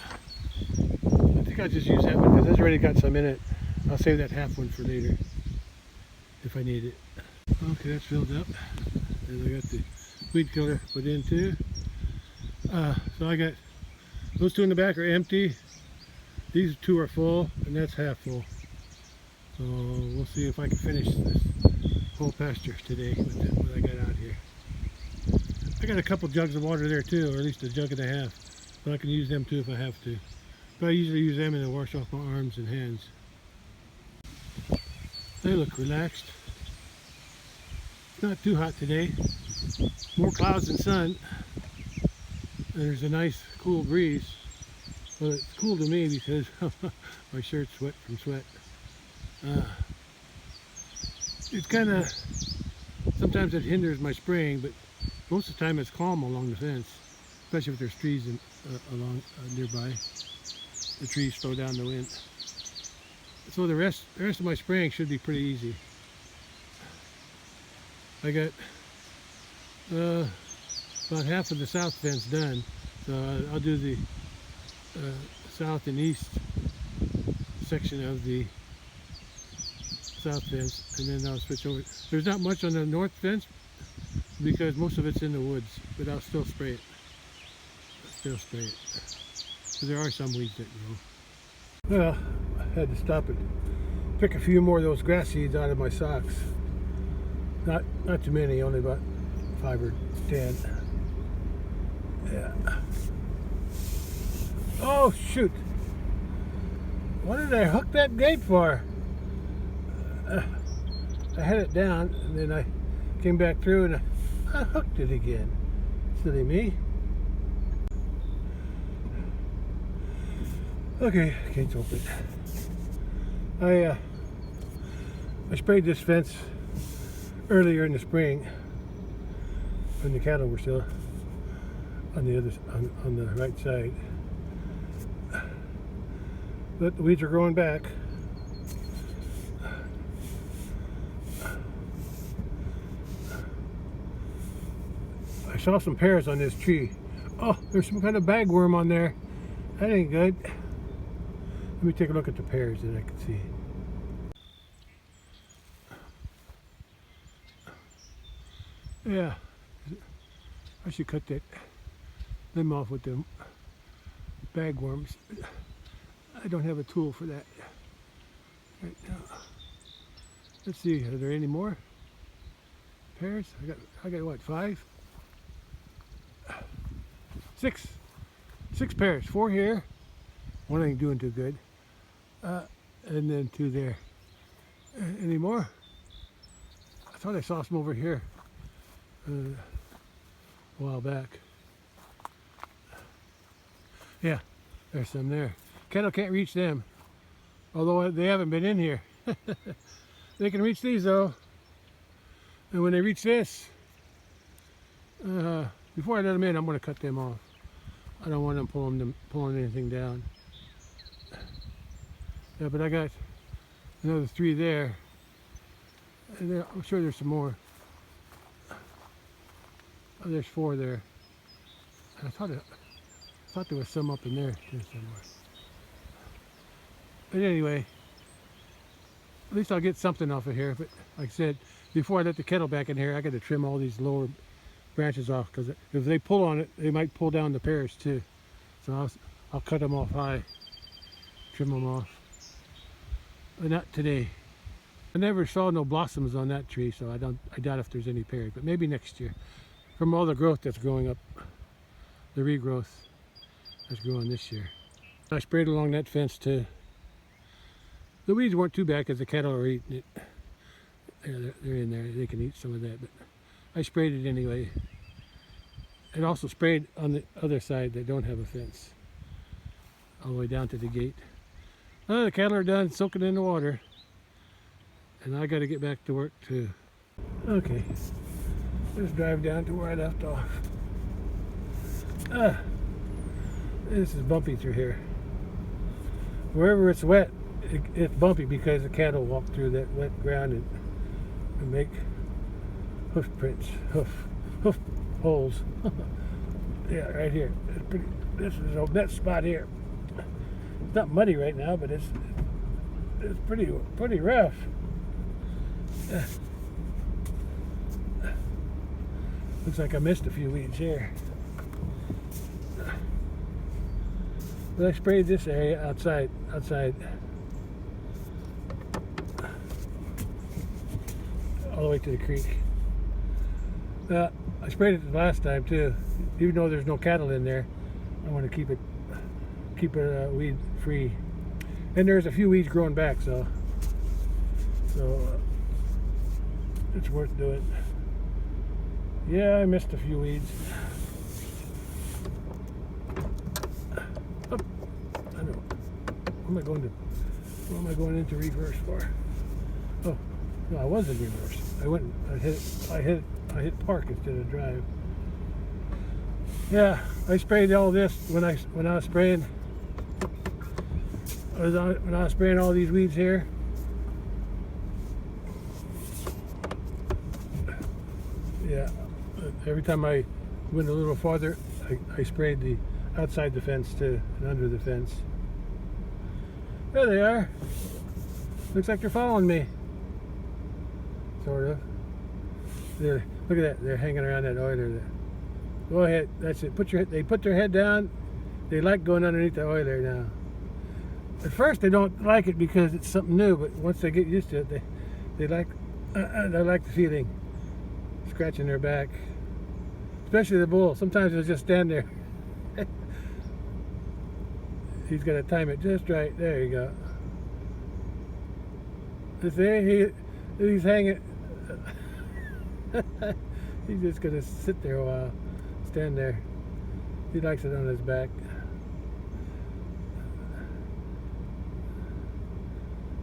I think I'll just use that one because it's already got some in it. I'll save that half one for later if I need it. Okay, that's filled up. And I got the weed killer put in too. So I got those 2 in the back are empty. These 2 are full, and that's half full. So we'll see if I can finish this whole pasture today with what I got out here. I got a couple jugs of water there too, or at least a jug and a half. So I can use them too if I have to. But I usually use them to wash off my arms and hands. They look relaxed. It's not too hot today. More clouds than sun. And there's a nice cool breeze. Well, it's cool to me because my shirt's wet from sweat. It's kind of, sometimes it hinders my spraying, but most of the time it's calm along the fence, especially if there's trees along nearby. The trees slow down the wind. So the rest of my spraying should be pretty easy. I got about half of the south fence done, so I'll do the south and east section of the south fence, and then I'll switch over. There's not much on the north fence because most of it's in the woods, but I'll still spray it. So there are some weeds that grow. Well, I had to stop and pick a few more of those grass seeds out of my socks. Not too many, only about 5 or 10. Yeah. Oh shoot! What did I hook that gate for? I had it down, and then I came back through and I hooked it again. Silly me. Okay, gate's open. I sprayed this fence earlier in the spring when the cattle were still on the on the right side, but the weeds are growing back. I saw some pears on this tree. Oh, there's some kind of bagworm on there. That ain't good. Let me take a look at the pears that I can see. Yeah, I should cut them off with them bagworms. I don't have a tool for that right now. Let's see, are there any more pears? I got what, 5? 6 pears, 4 here. One ain't doing too good. And then 2 there. Any more? I thought I saw some over here a while back. Yeah, there's some there. Cattle can't reach them, although they haven't been in here. They can reach these though. And when they reach this, before I let them in, I'm going to cut them off. I don't want them pulling anything down. Yeah, but I got another 3 there, and there, I'm sure there's some more. Oh, there's 4 there. I thought there was some up in there too somewhere. But anyway, at least I'll get something off of here. But like I said, before I let the kettle back in here, I got to trim all these lower branches off, because if they pull on it, they might pull down the pears too. So I'll cut them off high, trim them off. But not today. I never saw no blossoms on that tree, so I doubt if there's any pears, but maybe next year. From all the growth that's growing up, the regrowth that's growing this year. I sprayed along that fence too. The weeds weren't too bad because the cattle are eating it. Yeah, they're in there, they can eat some of that, but I sprayed it anyway. And also sprayed on the other side that don't have a fence, all the way down to the gate. The cattle are done soaking in the water, and I got to get back to work too. Okay, let's drive down to where I left off. This is bumpy through here. Wherever it's wet, it's bumpy because the cattle walk through that wet ground and make hoof prints, hoof holes. Yeah, right here. It's pretty. This is a wet spot here. It's not muddy right now, but it's pretty rough. Looks like I missed a few weeds here. But I sprayed this area outside. All the way to the creek. I sprayed it the last time too. Even though there's no cattle in there, I want to keep it weed free. And there's a few weeds growing back, so it's worth doing. Yeah, I missed a few weeds. Oh, I know. What am I going into reverse for? Oh, no, I was in reverse. I hit park instead of drive. Yeah, I sprayed all this when I was spraying. When I was spraying all these weeds here. Yeah, every time I went a little farther, I sprayed the outside the fence too, and under the fence. There they are. Looks like they're following me. Sort of. Look at that. They're hanging around that oiler there. Go ahead. That's it. They put their head down. They like going underneath the oiler now. At first they don't like it because it's something new, but once they get used to it, they like the feeling. Scratching their back. Especially the bull. Sometimes they'll just stand there. He's got to time it just right. There you go. See, he's hanging. He's just going to sit there a while. Stand there. He likes it on his back.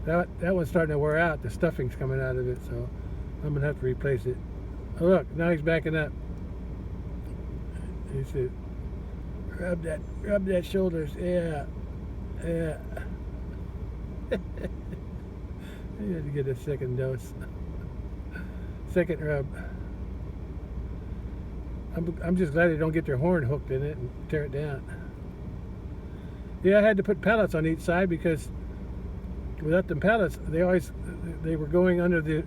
That one's starting to wear out. The stuffing's coming out of it, so I'm going to have to replace it. Oh, look, now he's backing up. He said, rub that shoulders. Yeah. Yeah. You had to get a second dose. Second rub. I'm just glad they don't get their horn hooked in it and tear it down. Yeah, I had to put pallets on each side because without them pallets, they were going under the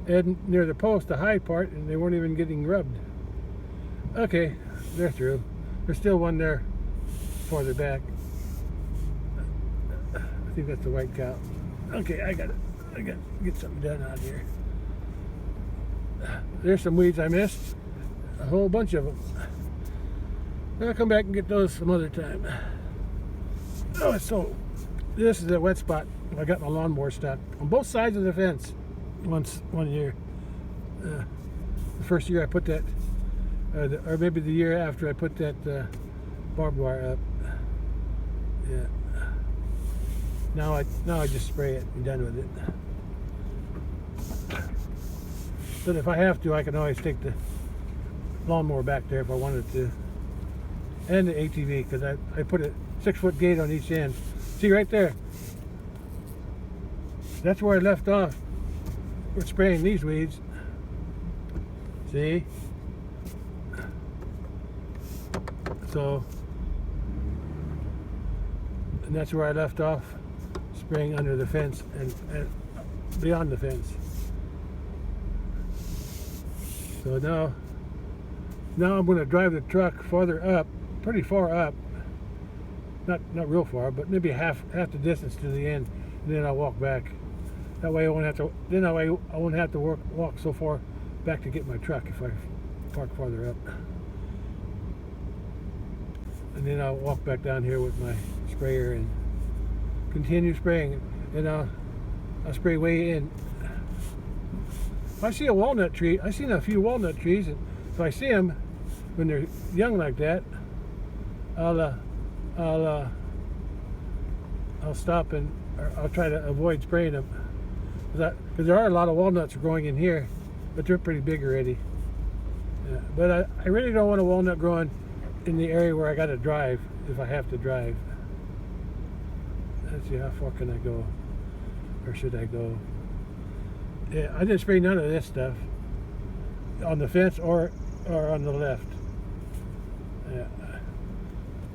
end near the post, the high part, and they weren't even getting rubbed. Okay, they're through. There's still one there farther back. I think that's the white cow. Okay, I got to get something done out here. There's some weeds I missed. A whole bunch of them. I'll come back and get those some other time. Oh, so this is a wet spot. I got my lawnmower stuck on both sides of the fence. One year. The first year I put that, or maybe the year after I put that barbed wire up. Yeah. Now I just spray it and done with it. But if I have to, I can always take the lawnmower back there if I wanted to. And the ATV, because I put a 6-foot gate on each end. See right there? That's where I left off. We're spraying these weeds. See? So, and that's where I left off, spraying under the fence and beyond the fence. So now I'm going to drive the truck farther up, pretty far up. Not real far, but maybe half the distance to the end, and then I'll walk back. That way I won't have to. Then that way I won't have to walk so far back to get my truck if I park farther up. And then I'll walk back down here with my sprayer and continue spraying. And I'll spray way in. If I see a walnut tree, I've seen a few walnut trees, and if I see them when they're young like that, I'll stop and I'll try to avoid spraying them. Because there are a lot of walnuts growing in here, but they're pretty big already. Yeah, but I really don't want a walnut growing in the area where I got to drive, if I have to drive. Let's see, how far can I go? Or should I go? Yeah, I didn't spray none of this stuff on the fence or on the left. Yeah,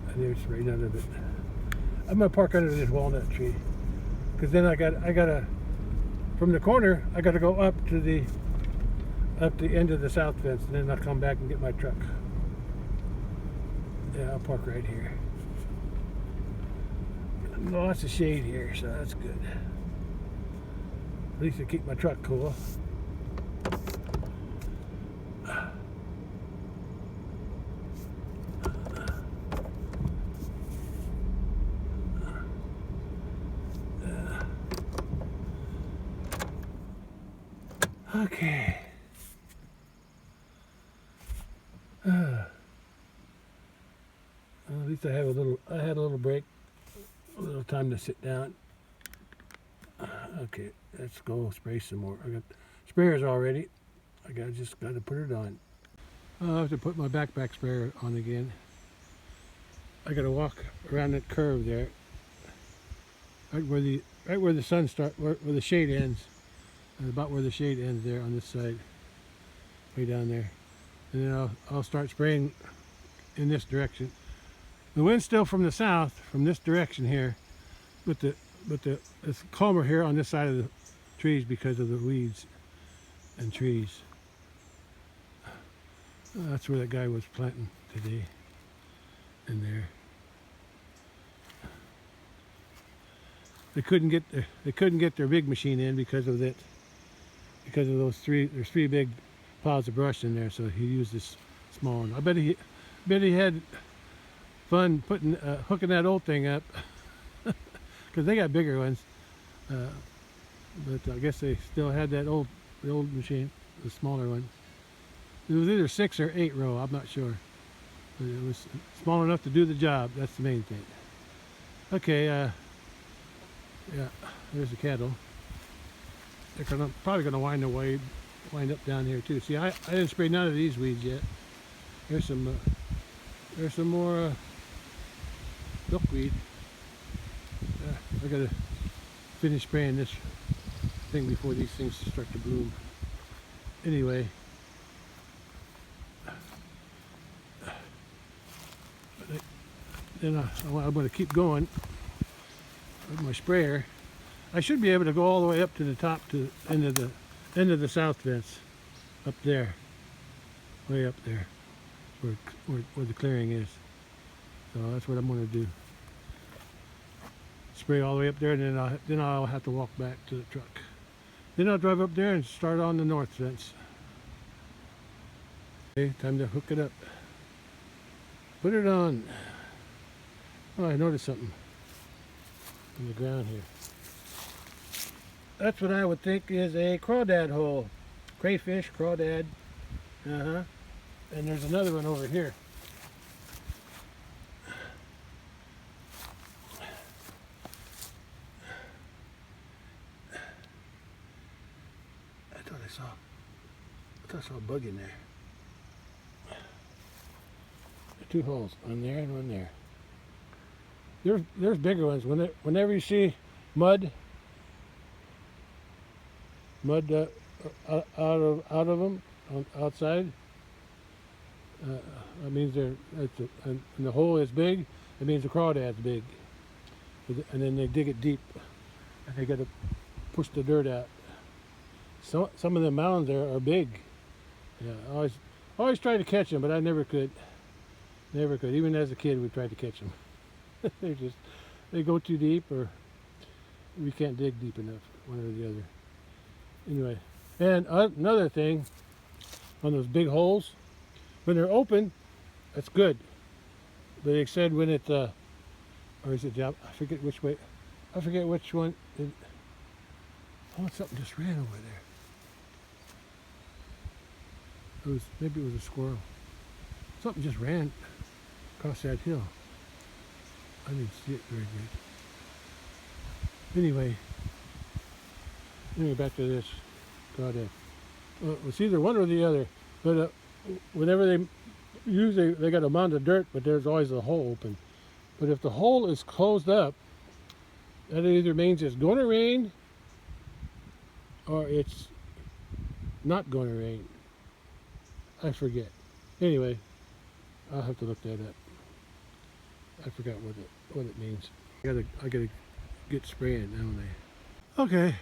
I didn't spray none of it. I'm gonna park under this walnut tree, because then I gotta from the corner I gotta go up the end of the south fence, and then I'll come back and get my truck. Yeah, I'll park right here. Lots of shade here, so that's good. At least to keep my truck cool. Okay. At least I had a little break, a little time to sit down. Okay, let's go spray some more. I got sprayers already. Just got to put it on. I'll have to put my backpack sprayer on again. I got to walk around that curve there, right where the sun starts, where the shade ends, and about where the shade ends there on this side, way down there. And then I'll start spraying in this direction. The wind's still from the south, from this direction here, but it's calmer here on this side of the trees because of the weeds and trees. That's where that guy was planting today, in there. They couldn't get their big machine in because of that, because of those there's three big piles of brush in there, so he used this small one. I bet he had fun hooking that old thing up, because they got bigger ones, but I guess they still had the old machine, the smaller one. It was either 6 or 8 row, I'm not sure, but it was small enough to do the job. That's the main thing. Okay, yeah, there's the cattle. They're probably going to wind up down here too. See, I didn't spray none of these weeds yet. There's some more milkweed. I got to finish spraying this thing before these things start to bloom. Anyway, then I'm going to keep going with my sprayer. I should be able to go all the way up to the top, to the end of the south fence, up there, way up there, where the clearing is. So that's what I'm going to do. Spray all the way up there, and then I'll have to walk back to the truck. Then I'll drive up there and start on the north fence. Okay, time to hook it up. Put it on. Oh, I noticed something on the ground here. That's what I would think is a crawdad hole. Crayfish, crawdad. And there's another one over here. I thought I saw a bug in there. Two holes, one there and one there. There's bigger ones. Whenever you see mud out of them outside, that means and the hole is big. It means the crawdad's big. And then they dig it deep, and they got to push the dirt out. So some of the mounds there are big. Yeah, I always tried to catch them, but I never could. Never could. Even as a kid, we tried to catch them. They go too deep, or we can't dig deep enough, one or the other. Anyway, and another thing, on those big holes, when they're open, that's good. But they said when it, or is it down? I forget which way. I forget which one. Oh, something just ran over there. Maybe it was a squirrel. Something just ran across that hill. I didn't see it very good. Anyway, back to this. It's either one or the other. But whenever they got a mound of dirt, but there's always a hole open. But if the hole is closed up, that either means it's going to rain or it's not going to rain. I forget. Anyway, I'll have to look that up. I forgot what it means. I gotta get spraying, don't I? Okay.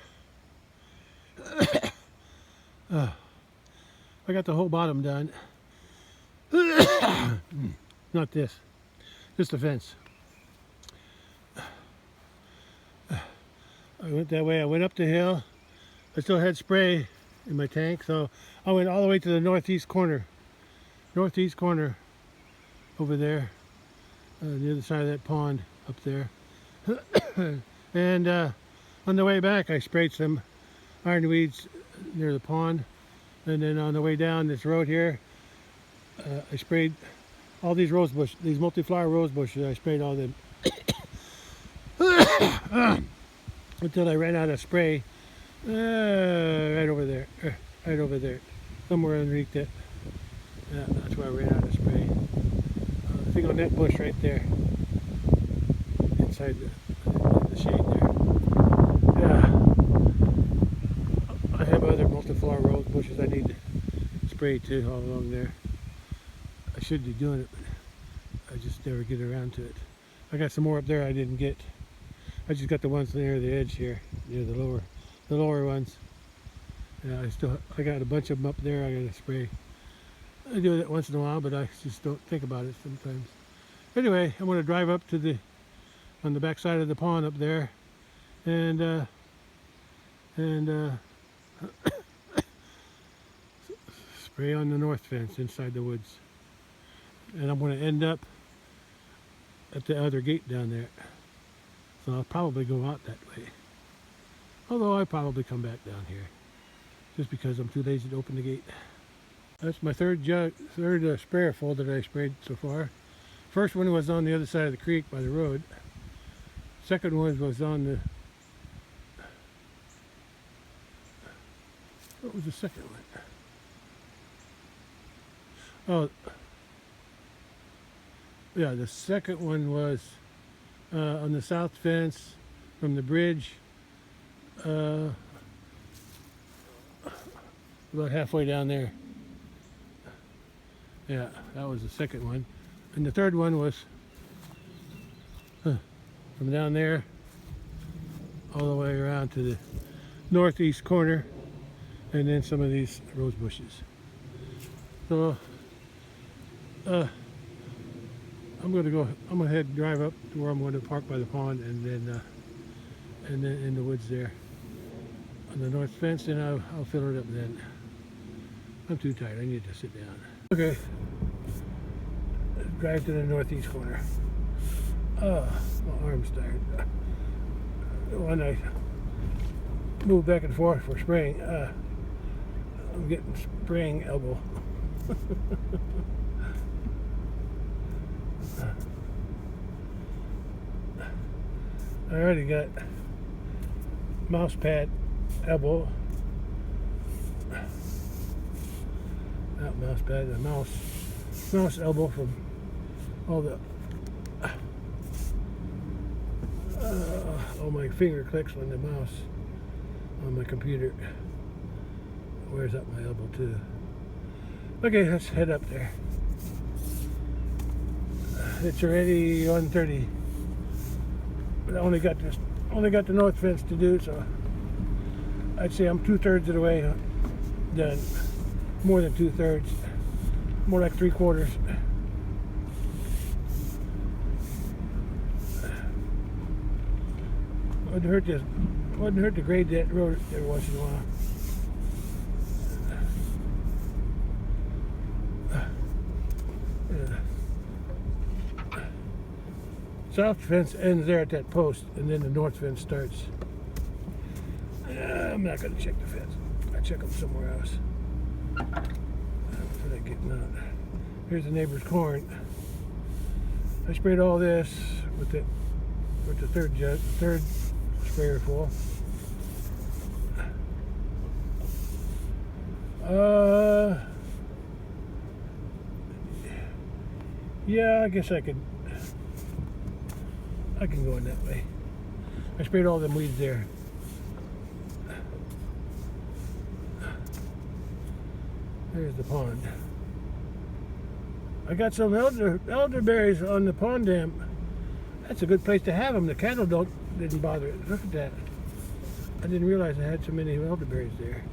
I got the whole bottom done. Not this. Just the fence. I went that way. I went up the hill. I still had spray in my tank, so I went all the way to the northeast corner. Northeast corner over there, the other side of that pond up there. And on the way back, I sprayed some ironweeds near the pond. And then on the way down this road here, I sprayed all these rose bushes, these multi-flower rose bushes. I sprayed all them until I ran out of spray. Right over there, somewhere underneath that. That's where I ran out of spray. I think on that bush right there, inside the shade there. Yeah, I have other multi-flower rose bushes I need to spray too all along there. I should be doing it, but I just never get around to it. I got some more up there I didn't get. I just got the ones near the edge here, near the lower ones. Yeah, I got a bunch of them up there. I got to spray. I do that once in a while, but I just don't think about it sometimes. Anyway, I'm going to drive up to on the back side of the pond up there, and spray on the north fence inside the woods. And I'm going to end up at the other gate down there. So I'll probably go out that way. Although I probably come back down here, just because I'm too lazy to open the gate. That's my third sprayer full that I sprayed so far. First one was on the other side of the creek by the road. Second one was on the... What was the second one? Oh, yeah, the second one was on the south fence from the bridge, about halfway down there. Yeah, that was the second one. And the third one was from down there all the way around to the northeast corner, and then some of these rose bushes. So I'm gonna head and drive up to where I'm going to park by the pond, and then in the woods there on the north fence, and I'll fill it up then. I'm too tired. I need to sit down. Okay, let's drive to the northeast corner. Oh, my arm's tired. When I move back and forth for spraying, I'm getting spraying elbow. I already got mouse pad elbow. Not mouse pad, the mouse elbow from all the all my finger clicks on the mouse on my computer. Wears up my elbow too. Okay, let's head up there. It's already 1:30. But I only got the north fence to do, so I'd say I'm 2/3 of the way done. More than 2/3, more like 3/4. Wouldn't hurt to grade that road every once in a while. South fence ends there at that post, and then the north fence starts. I'm not going to check the fence. I check them somewhere else. I don't feel like getting out. Here's the neighbor's corn. I sprayed all this with the third sprayer full. Yeah, I guess I can go in that way. I sprayed all them weeds there. There's the pond. I got some elderberries on the pond dam. That's a good place to have them. The cattle didn't bother it. Look at that. I didn't realize I had so many elderberries there.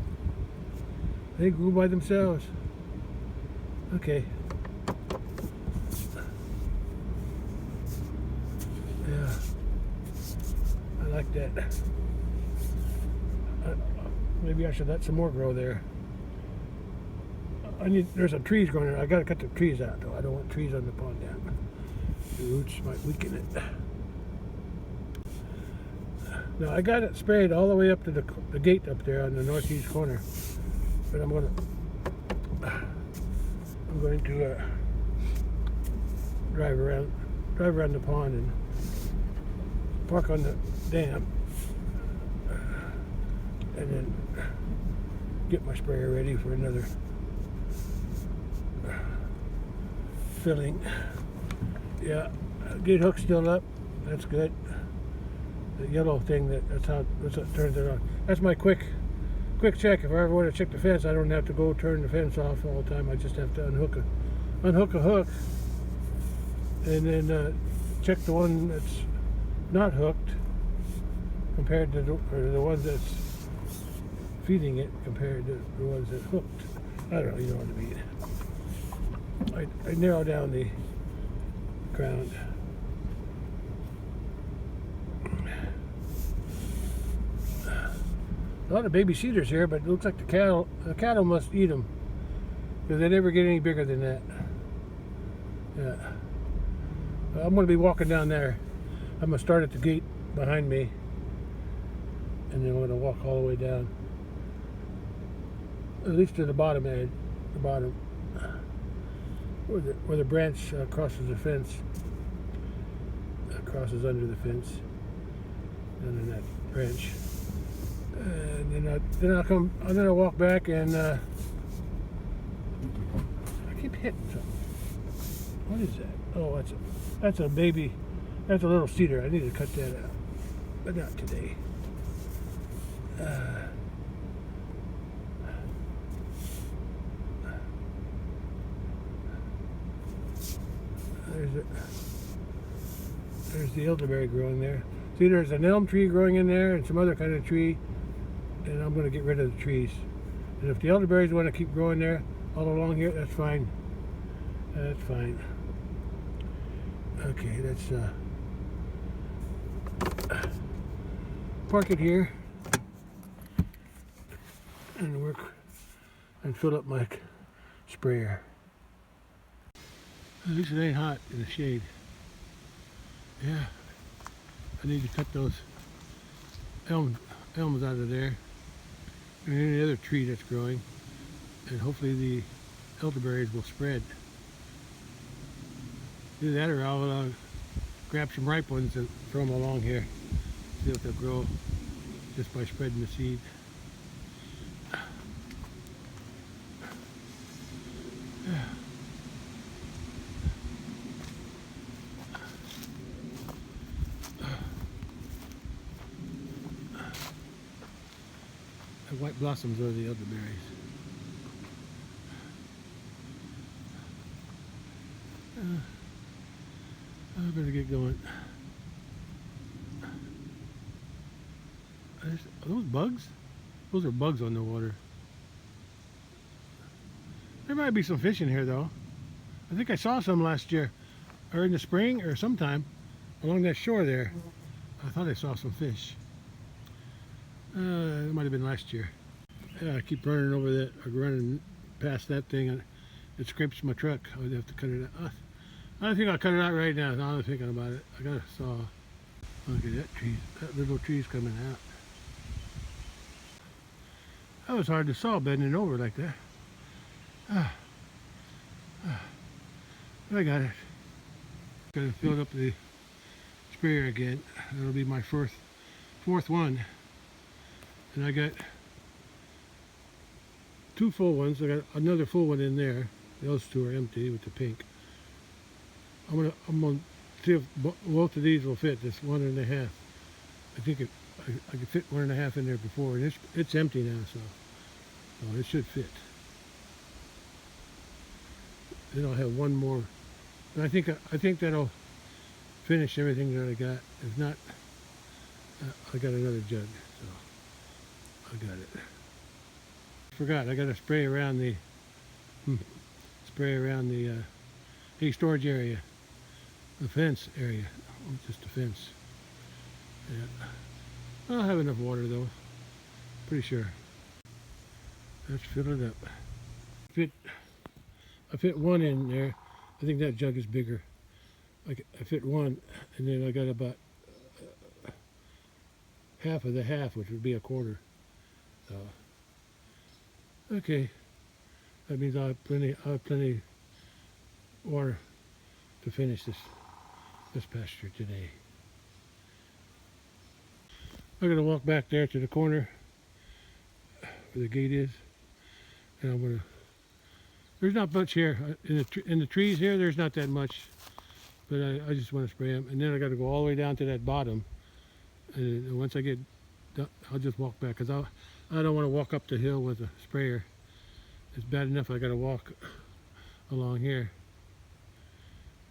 They grew by themselves. Okay. Yeah. I like that. Maybe I should let some more grow there. There's some trees growing there. I gotta cut the trees out though. I don't want trees on the pond dam. The roots might weaken it. Now I got it sprayed all the way up to the gate up there on the northeast corner. But I'm going to drive around the pond and park on the dam, and then get my sprayer ready for another filling. Yeah, gate hook's still up. That's good. The yellow thing, that's what turns it on. That's my quick check. If I ever want to check the fence, I don't have to go turn the fence off all the time. I just have to unhook a hook, and then check the one that's not hooked, compared to the ones that's feeding it compared to the ones that hooked. I don't know, you know what I mean. I narrow down the ground. A lot of baby cedars here, but it looks like the cattle must eat them because they never get any bigger than that. Yeah. I'm going to be walking down there. I'm going to start at the gate behind me, and then I'm going to walk all the way down, at least to the bottom edge, the bottom, where the branch crosses the fence, crosses under the fence, and then that branch. And then I'll walk back, and I keep hitting something. What is that? Oh, that's a baby. That's a little cedar. I need to cut that out, but not today. There's the elderberry growing there. See, there's an elm tree growing in there, and some other kind of tree. And I'm going to get rid of the trees. And if the elderberries want to keep growing there all along here, that's fine. That's fine. Okay, let's park it here and work and fill up my sprayer. At least it ain't hot in the shade. Yeah, I need to cut those elms out of there. And any other tree that's growing, and hopefully the elderberries will spread. Either that, or I'll grab some ripe ones and throw them along here, see if they'll grow just by spreading the seed. The white blossoms are the elderberries. I better get going. Are those bugs? Those are bugs on the water. There might be some fish in here though. I think I saw some last year, or in the spring, or sometime along that shore there. I thought I saw some fish. It might have been last year. Yeah, I keep running over that, or running past that thing, and it scrapes my truck. I would have to cut it out. I think I'll cut it out right now. Now I'm thinking about it. I got a saw. Look at that tree. That little tree's coming out. That was hard to saw, bending over like that. I got it. Gotta fill up the sprayer again. That'll be my fourth one. And I got 2 full ones. I got another full one in there. Those 2 are empty with the pink. I'm gonna see if both of these will fit. This 1.5. I think I could fit 1.5 in there before, and it's empty now, so it should fit. Then I'll have one more, and I think that'll finish everything that I got. If not, I got another jug, so I got it. Forgot, I got to spray around the hay storage area, the fence area, just the fence. Yeah. I'll have enough water though, pretty sure. Let's fill it up. I fit 1 in there. I think that jug is bigger. I fit 1, and then I got about half of the half, which would be a quarter. So, okay, that means I'll have plenty water to finish this pasture today. I'm gonna walk back there to the corner where the gate is, and I'm gonna. There's not much here in the trees here. There's not that much, but I just want to spray them, and then I got to go all the way down to that bottom. And once I get done, I'll just walk back, because I don't want to walk up the hill with a sprayer. It's bad enough I got to walk along here.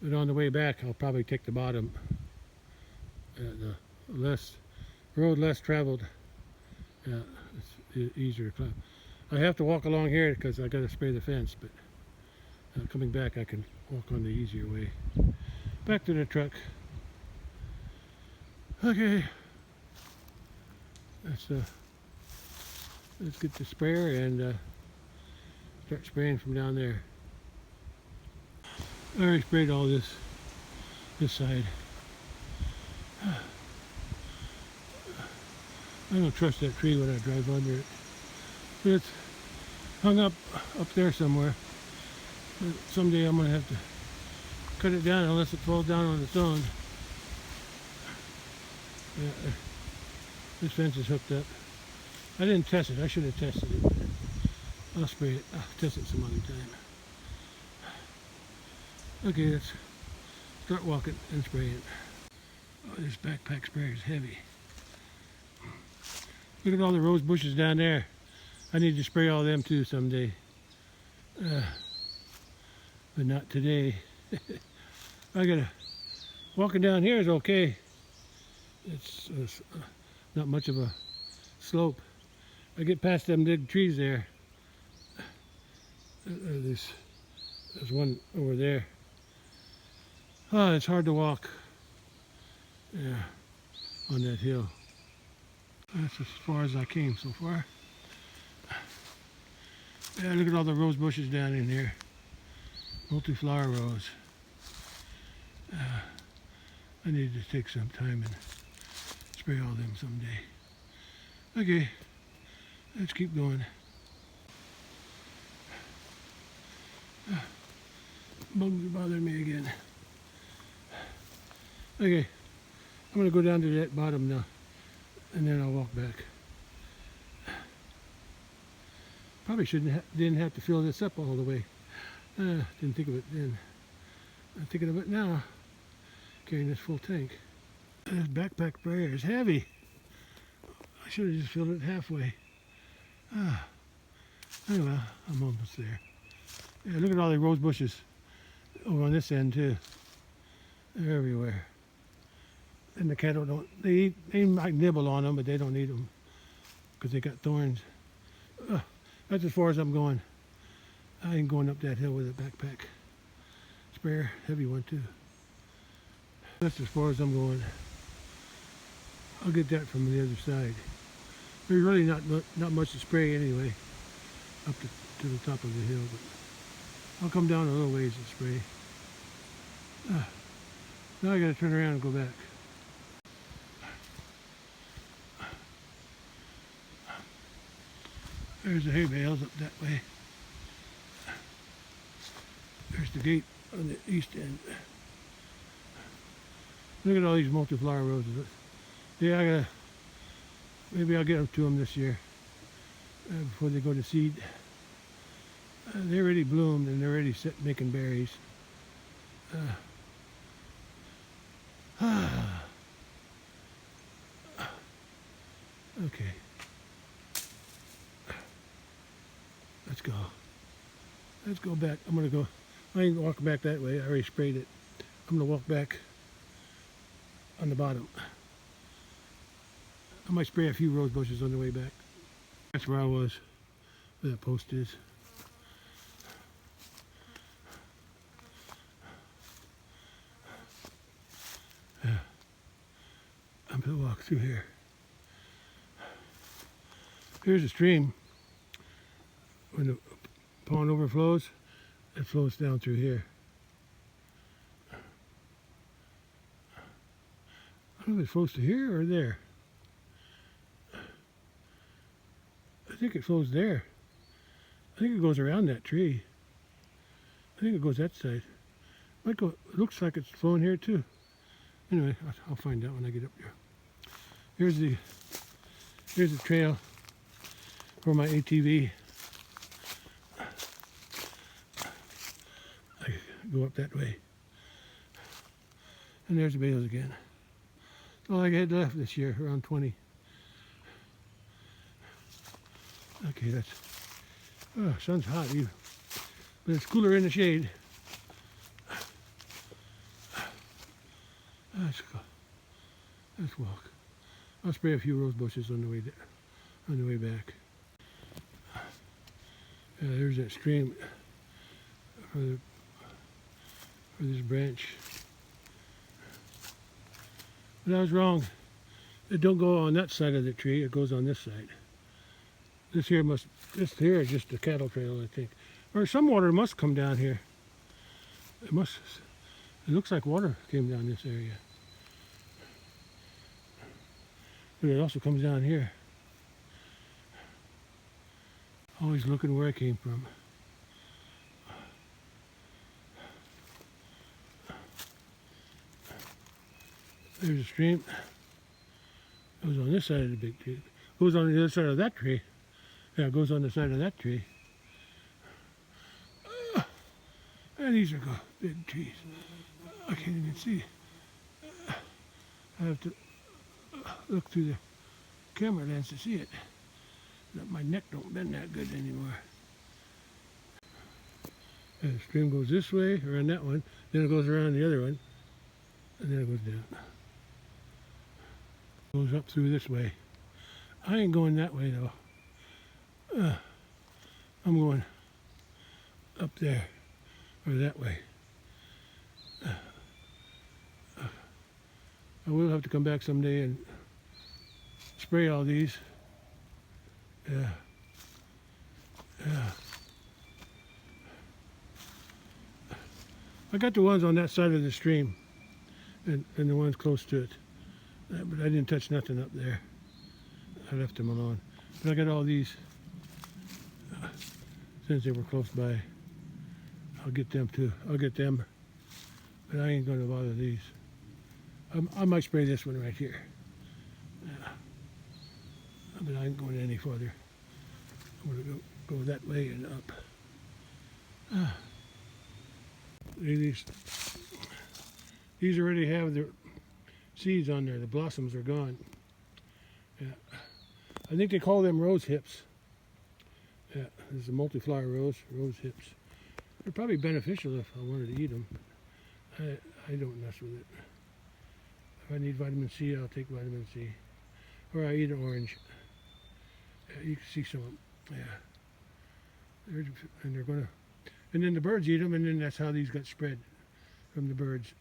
But on the way back, I'll probably take the bottom, the less road less traveled. Yeah, it's easier to climb. I have to walk along here because I got to spray the fence, but coming back I can walk on the easier way. Back to the truck. Okay, let's get the sprayer and start spraying from down there. I already sprayed all this side. I don't trust that tree when I drive under it. But it's hung up there somewhere. But someday I'm going to have to cut it down unless it falls down on its own. Yeah, this fence is hooked up. I didn't test it. I should have tested it. I'll spray it. I'll test it some other time. Okay, let's start walking and spraying. Oh, this backpack sprayer is heavy. Look at all the rose bushes down there. I need to spray all them too someday. But not today. Walking down here is okay. It's not much of a slope. I get past them big trees there. There's one over there. Oh, it's hard to walk. Yeah, on that hill. That's as far as I came so far. Yeah, look at all the rose bushes down in here. Multi-flower rose. I need to take some time and spray all them someday. Okay, let's keep going. Bugs are bothering me again. Okay, I'm gonna go down to that bottom now, and then I'll walk back. Probably didn't have to fill this up all the way. Didn't think of it then. I'm thinking of it now. Carrying this full tank. This backpack sprayer is heavy. I should have just filled it halfway. Oh well, I'm almost there. Yeah, look at all the rose bushes over on this end too. They're everywhere. And the cattle they might nibble on them, but they don't eat them because they got thorns. That's as far as I'm going. I ain't going up that hill with a backpack sprayer, heavy one too. That's as far as I'm going. I'll get that from the other side. There's really not much to spray anyway, up to the top of the hill, but I'll come down a little ways and spray. Now I got to turn around and go back. There's the hay bales up that way. There's the gate on the east end. Look at all these multi-flower roses. Yeah, maybe I'll get them to them this year before they go to seed. They already bloomed and they're already making berries. Okay. Let's go back. I'm gonna go. I ain't walking back that way. I already sprayed it. I'm gonna walk back on the bottom. I might spray a few rose bushes on the way back. That's where I was, where that post is. Yeah. I'm gonna walk through here. Here's a stream. When the pond overflows, it flows down through here. I don't know if it flows to here or there. I think it flows there. I think it goes around that tree. I think it goes that side. Might go. It looks like it's flowing here too. Anyway, I'll find out when I get up there. Here's the trail for my ATV. I go up that way. And there's the bales again. All I had left this year, around 20. Okay, sun's hot, but it's cooler in the shade. Let's go. Let's walk. I'll spray a few rose bushes on the way back. There's that stream for this branch. But I was wrong. It don't go on that side of the tree. It goes on this side. This here is just a cattle trail, I think. Or some water must come down here. It looks like water came down this area. But it also comes down here. Always looking where I came from. There's a stream. It goes on this side of the big tree. It goes on the other side of that tree. Yeah, it goes on the side of that tree. And these are big trees. I can't even see. I have to look through the camera lens to see it. My neck don't bend that good anymore. And the stream goes this way, around that one, then it goes around the other one, and then it goes down. Goes up through this way. I ain't going that way though. I'm going up there, or that way. I will have to come back someday and spray all these. Yeah. I got the ones on that side of the stream and the ones close to it. But I didn't touch nothing up there. I left them alone. But I got all these since they were close by. I'll get them too. I'll get them. But I ain't going to bother these. I might spray this one right here. Yeah. But I ain't going any further. I'm going to go that way and up. These already have their seeds on there. The blossoms are gone. Yeah. I think they call them rose hips. Yeah, this is a multi-flower rose hips. They're probably beneficial if I wanted to eat them. I don't mess with it. If I need vitamin C, I'll take vitamin C. Or I eat an orange. Yeah, you can see some of them. Yeah. And they're gonna, and then the birds eat them, and then that's how these got spread from the birds.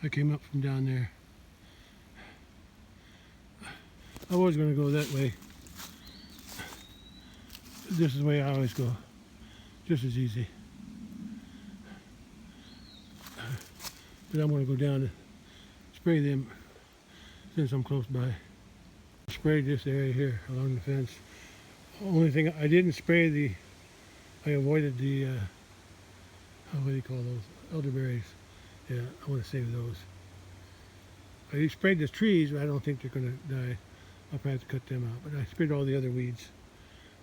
I came up from down there. I was going to go that way. This is the way I always go. Just as easy. But I'm going to go down and spray them since I'm close by. I sprayed this area here along the fence. Only thing I didn't spray I avoided the, what do you call those? Elderberries. Yeah, I want to save those. I sprayed the trees, but I don't think they're going to die. I'll probably have to cut them out. But I sprayed all the other weeds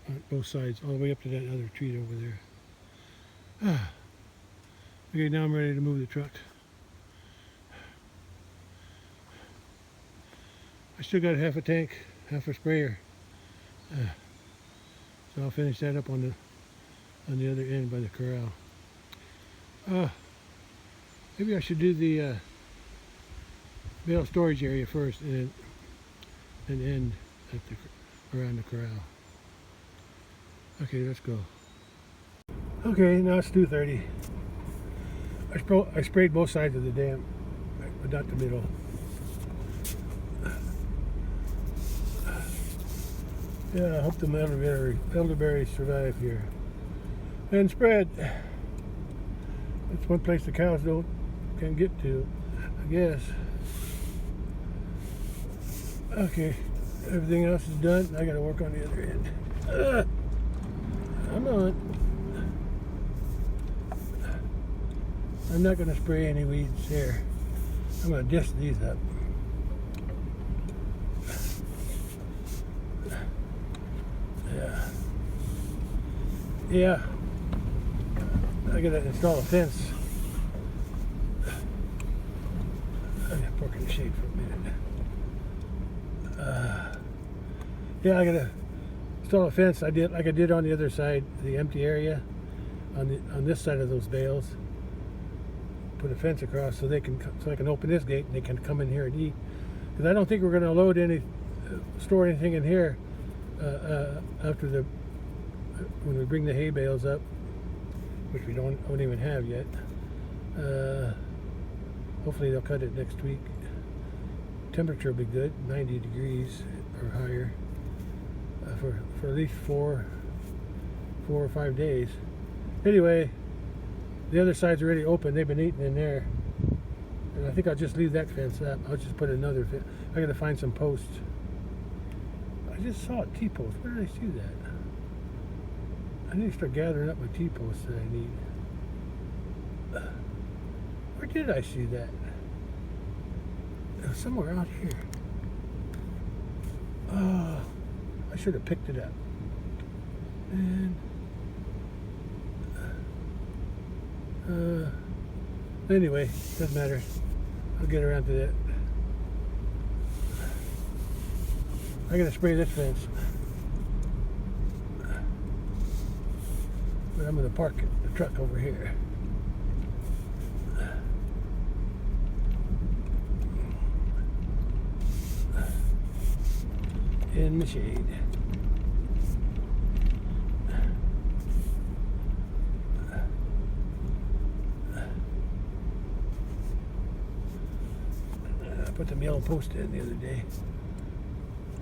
on both sides, all the way up to that other tree over there. Okay, now I'm ready to move the truck. I still got half a tank, half a sprayer. So I'll finish that up on the other end by the corral. Maybe I should do the bale storage area first and end at around the corral. Okay, let's go. Okay, now it's 2:30. I sprayed both sides of the dam, but not the middle. Yeah, I hope the elderberries survive here and spread. It's one place the cows can't get to, I guess. Okay, everything else is done. I gotta work on the other end. Come on. I'm not gonna spray any weeds here. I'm gonna disc these up. Yeah. I gotta install a fence. I'm gonna park in the shade for a minute. Yeah, I gotta install a fence. I did like I did on the other side, the empty area, on this side of those bales. Put a fence across so I can open this gate and they can come in here and eat. because I don't think we're going to load any, store anything in here after the when we bring the hay bales up, which we don't even have yet. Hopefully they'll cut it next week. Temperature will be good, 90 degrees or higher, for at least four or 5 days. Anyway, the other side's already open. They've been eating in there, and I think I'll just leave that fence up. I'll just put another fence. I got to find some posts. I just saw a T-post. Where did I see that? I need to start gathering up my T-posts that I need. Where did I see that? It was somewhere out here. Oh, I should have picked it up. And anyway, doesn't matter. I'll get around to that. I gotta spray this fence, but I'm gonna park the truck over here. In the shade. I put the yellow post in the other day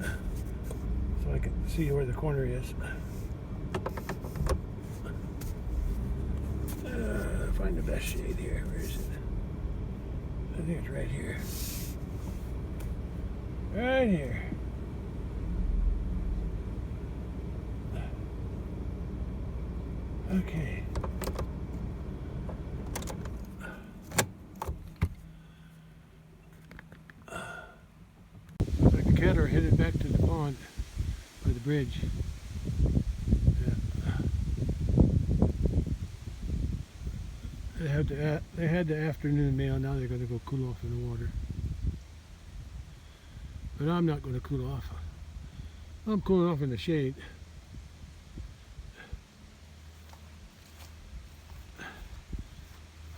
so I can see where the corner is. Find the best shade here. Where is it? I think it's right here. Right here. Okay. Looks like the cattle are headed back to the pond by the bridge. Yeah. They had the afternoon meal. Now they're going to go cool off in the water. But I'm not going to cool off. I'm cooling off in the shade.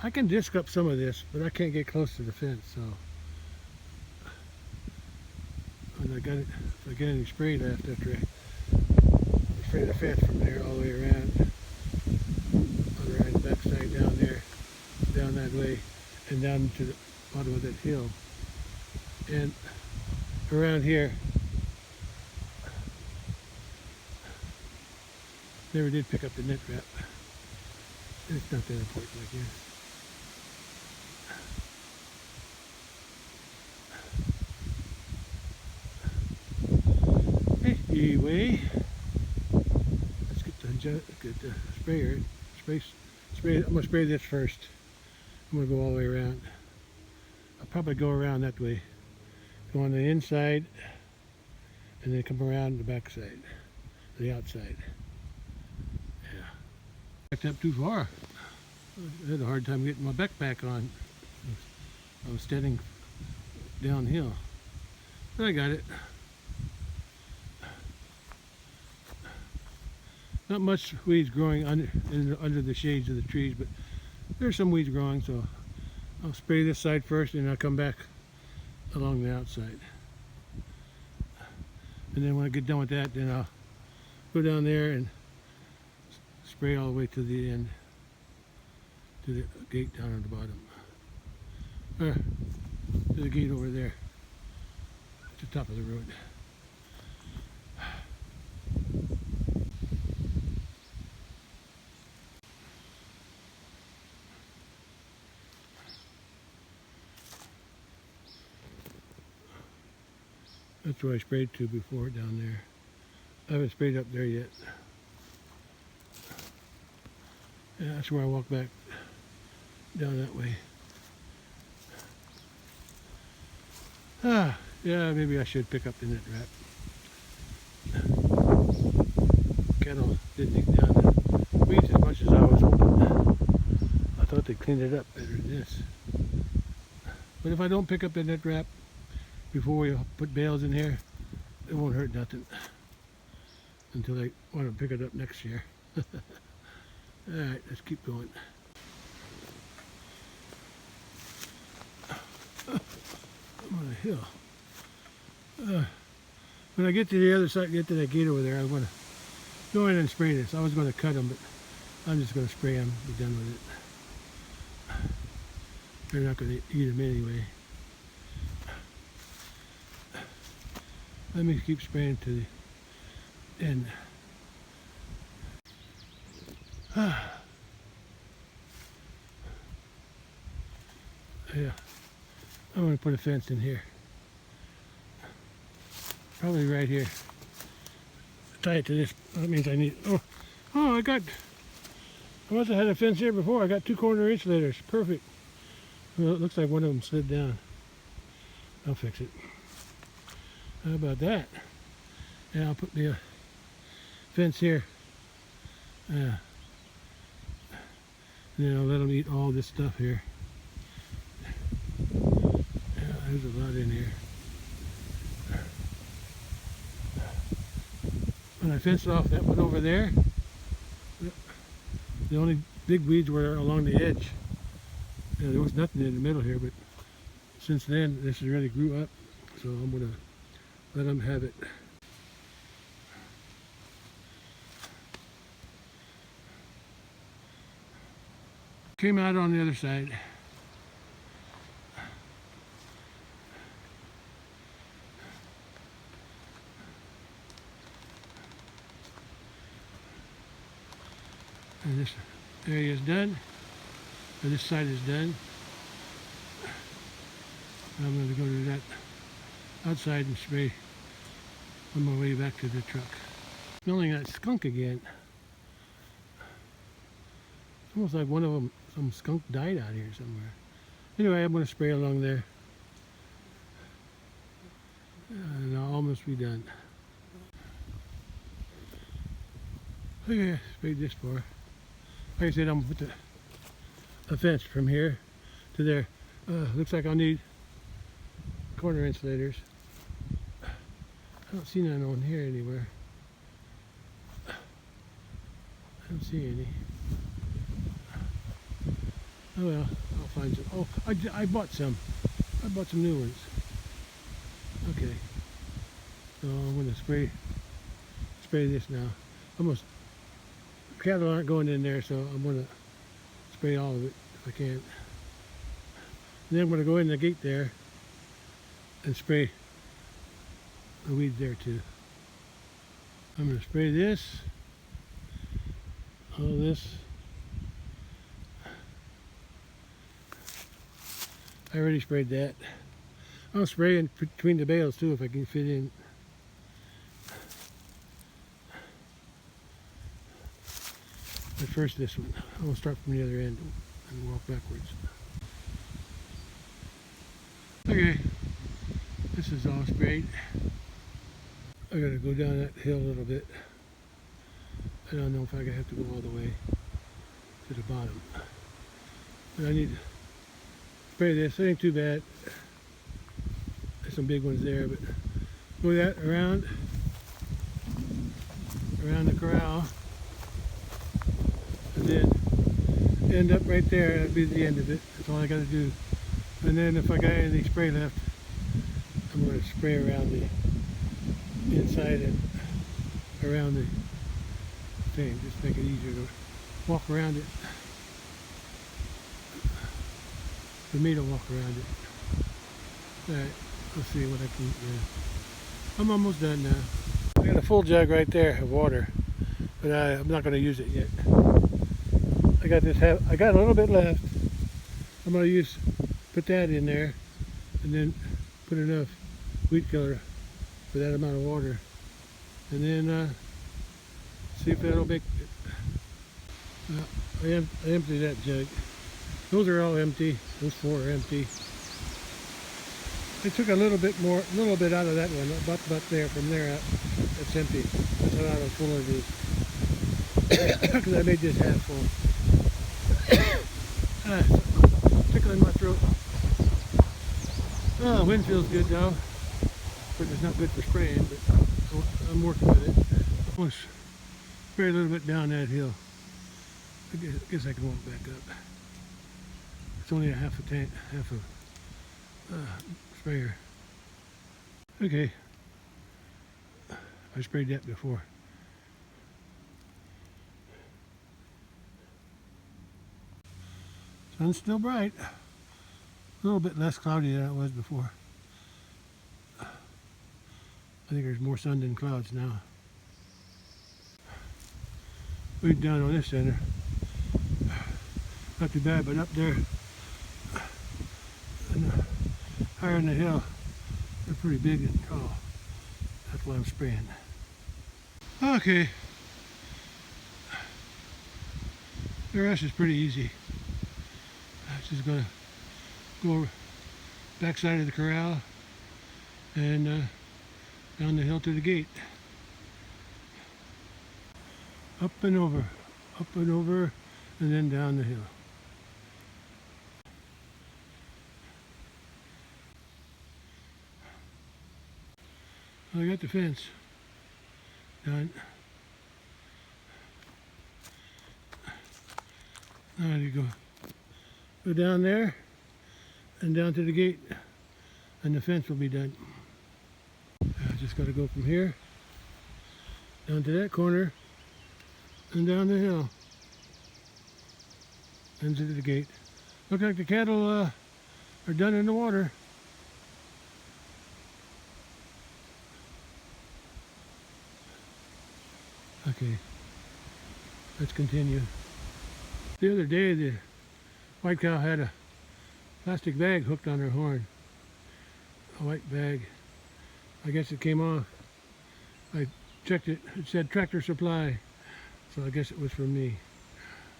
I can disc up some of this, but I can't get close to the fence, so and I got it. If I get any spray left after I spray the fence from there all the way around the backside down there, down that way, and down to the bottom of that hill, and around here. Never did pick up the net wrap. It's not that important, I guess. Anyway, let's get the sprayer. Spray. I'm gonna spray this first. I'm gonna go all the way around. I'll probably go around that way. Go on the inside, and then come around the back side, the outside. Yeah. Backed up too far. I had a hard time getting my backpack on. I was standing downhill, but I got it. Not much weeds growing under the shades of the trees, but there's some weeds growing, so I'll spray this side first and I'll come back along the outside. And then when I get done with that, then I'll go down there and spray all the way to the end, to the gate down at the bottom. To the gate over there at the top of the road. That's where I sprayed to before, down there. I haven't sprayed up there yet. Yeah, that's where I walk back down that way. Yeah, maybe I should pick up the net wrap. Cattle didn't dig down the weeds as much as I was hoping. I thought they cleaned it up better than this. But if I don't pick up the net wrap before we put bales in here, it won't hurt nothing until I want to pick it up next year. Alright, let's keep going. I'm on a hill. When I get to the other side, get to that gate over there, I'm going to go in and spray this. I was going to cut them, but I'm just going to spray them, be done with it. They're not going to eat them anyway. Let me keep spraying to the end. Yeah, I'm going to put a fence in here. Probably right here. Tie it to this. That means I need. Oh, I must have had a fence here before. I got 2 corner insulators. Perfect. Well, it looks like one of them slid down. I'll fix it. How about that? And I'll put me a fence here. And then I'll let them eat all this stuff here. Yeah, there's a lot in here. When I fenced off that one over there, the only big weeds were along the edge. Yeah, there was nothing in the middle here, but since then this has really grew up, so I'm going to let them have it. Came out on the other side. And this area is done, and this side is done. I'm going to go to that outside and spray on my way back to the truck. Smelling that skunk again. It's almost like one of them, some skunk died out here somewhere. Anyway, I'm going to spray along there. And I'll almost be done. Okay, sprayed this far. Like I said, I'm going to put a fence from here to there. Looks like I'll need corner insulators. I don't see none on here anywhere. I don't see any. Oh well, I'll find some. Oh, I bought some. I bought some new ones. Okay. So I'm going to spray this now. Almost. Cattle aren't going in there, so I'm going to spray all of it if I can. And then I'm going to go in the gate there and spray the weeds there too. I'm going to spray this, all this. I already sprayed that. I'll spray in between the bales too if I can fit in. But first this one. I'm going to start from the other end and walk backwards. Okay, this is all sprayed. I got to go down that hill a little bit. I don't know if I have to go all the way to the bottom. But I need to spray this. It ain't too bad. There's some big ones there, but go that around the corral. And then end up right there. That'd be the end of it. That's all I got to do. And then if I got any spray left, I'm going to spray around the inside and around the thing. Just make it easier to walk around it. For me to walk around it. Alright, let's see what I can do. I'm almost done now. I got a full jug right there of water, but I'm not going to use it yet. I got a little bit left. I'm going to put that in there and then put enough weed killer for that amount of water, and then see if that'll make it. I emptied that jug. Those are all empty. Those 4 are empty. I took a little bit out of that one, but there, from there out, it's empty. That's how full it is. Because I made this half full. Tickling my throat. Oh, the wind feels good though. But it's not good for spraying, but I'm working with it. I'm going to spray a little bit down that hill. I guess I can walk back up. It's only a half a sprayer. Okay, I sprayed that before. Sun's still bright. A little bit less cloudy than it was before. I think there's more sun than clouds now. We've down on this center. Not too bad, but up there, and higher in the hill, they're pretty big and tall. That's why I'm spraying. Okay. The rest is pretty easy. I'm just gonna go backside of the corral and down the hill to the gate. Up and over, and then down the hill. I got the fence done. Now you go down there and down to the gate, and the fence will be done. I just got to go from here down to that corner and down the hill and to the gate. Looks like the cattle are done in the water. Okay, let's continue. The other day, the white cow had a plastic bag hooked on her horn. A white bag. I guess it came off. I checked it. It said Tractor Supply, so I guess it was from me.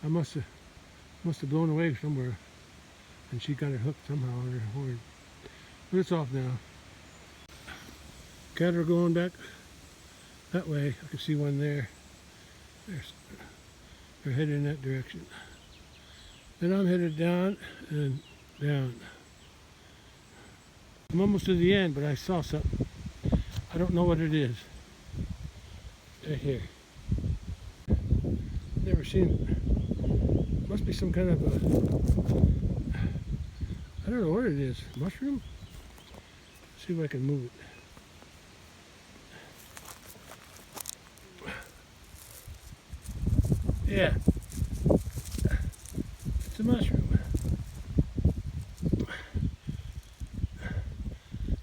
I must have blown away somewhere, and she got it hooked somehow on her horn. But it's off now. Cattle are going back that way. I can see one there. They're headed in that direction. Then I'm headed down and down. I'm almost to the end, but I saw something. I don't know what it is. Right here. Never seen it. Must be some kind of a, I don't know what it is. Mushroom? See if I can move it. Yeah. It's a mushroom.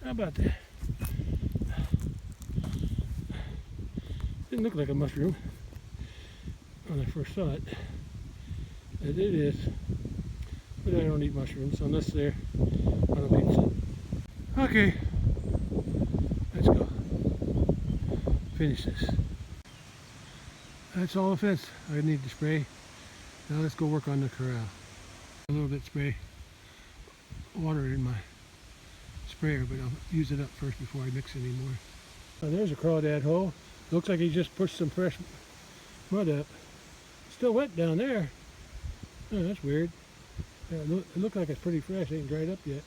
How about that? Didn't look like a mushroom when I first saw it. But it is. But I don't eat mushrooms unless they're on a pizza. Okay. Let's go. Finish this. That's all the fence I need to spray. Now let's go work on the corral. A little bit spray water in my sprayer, but I'll use it up first before I mix any more. Oh, there's a crawdad hole. Looks like he just pushed some fresh mud up. Still wet down there. Oh, that's weird. Yeah, it looked like it's pretty fresh. It ain't dried up yet.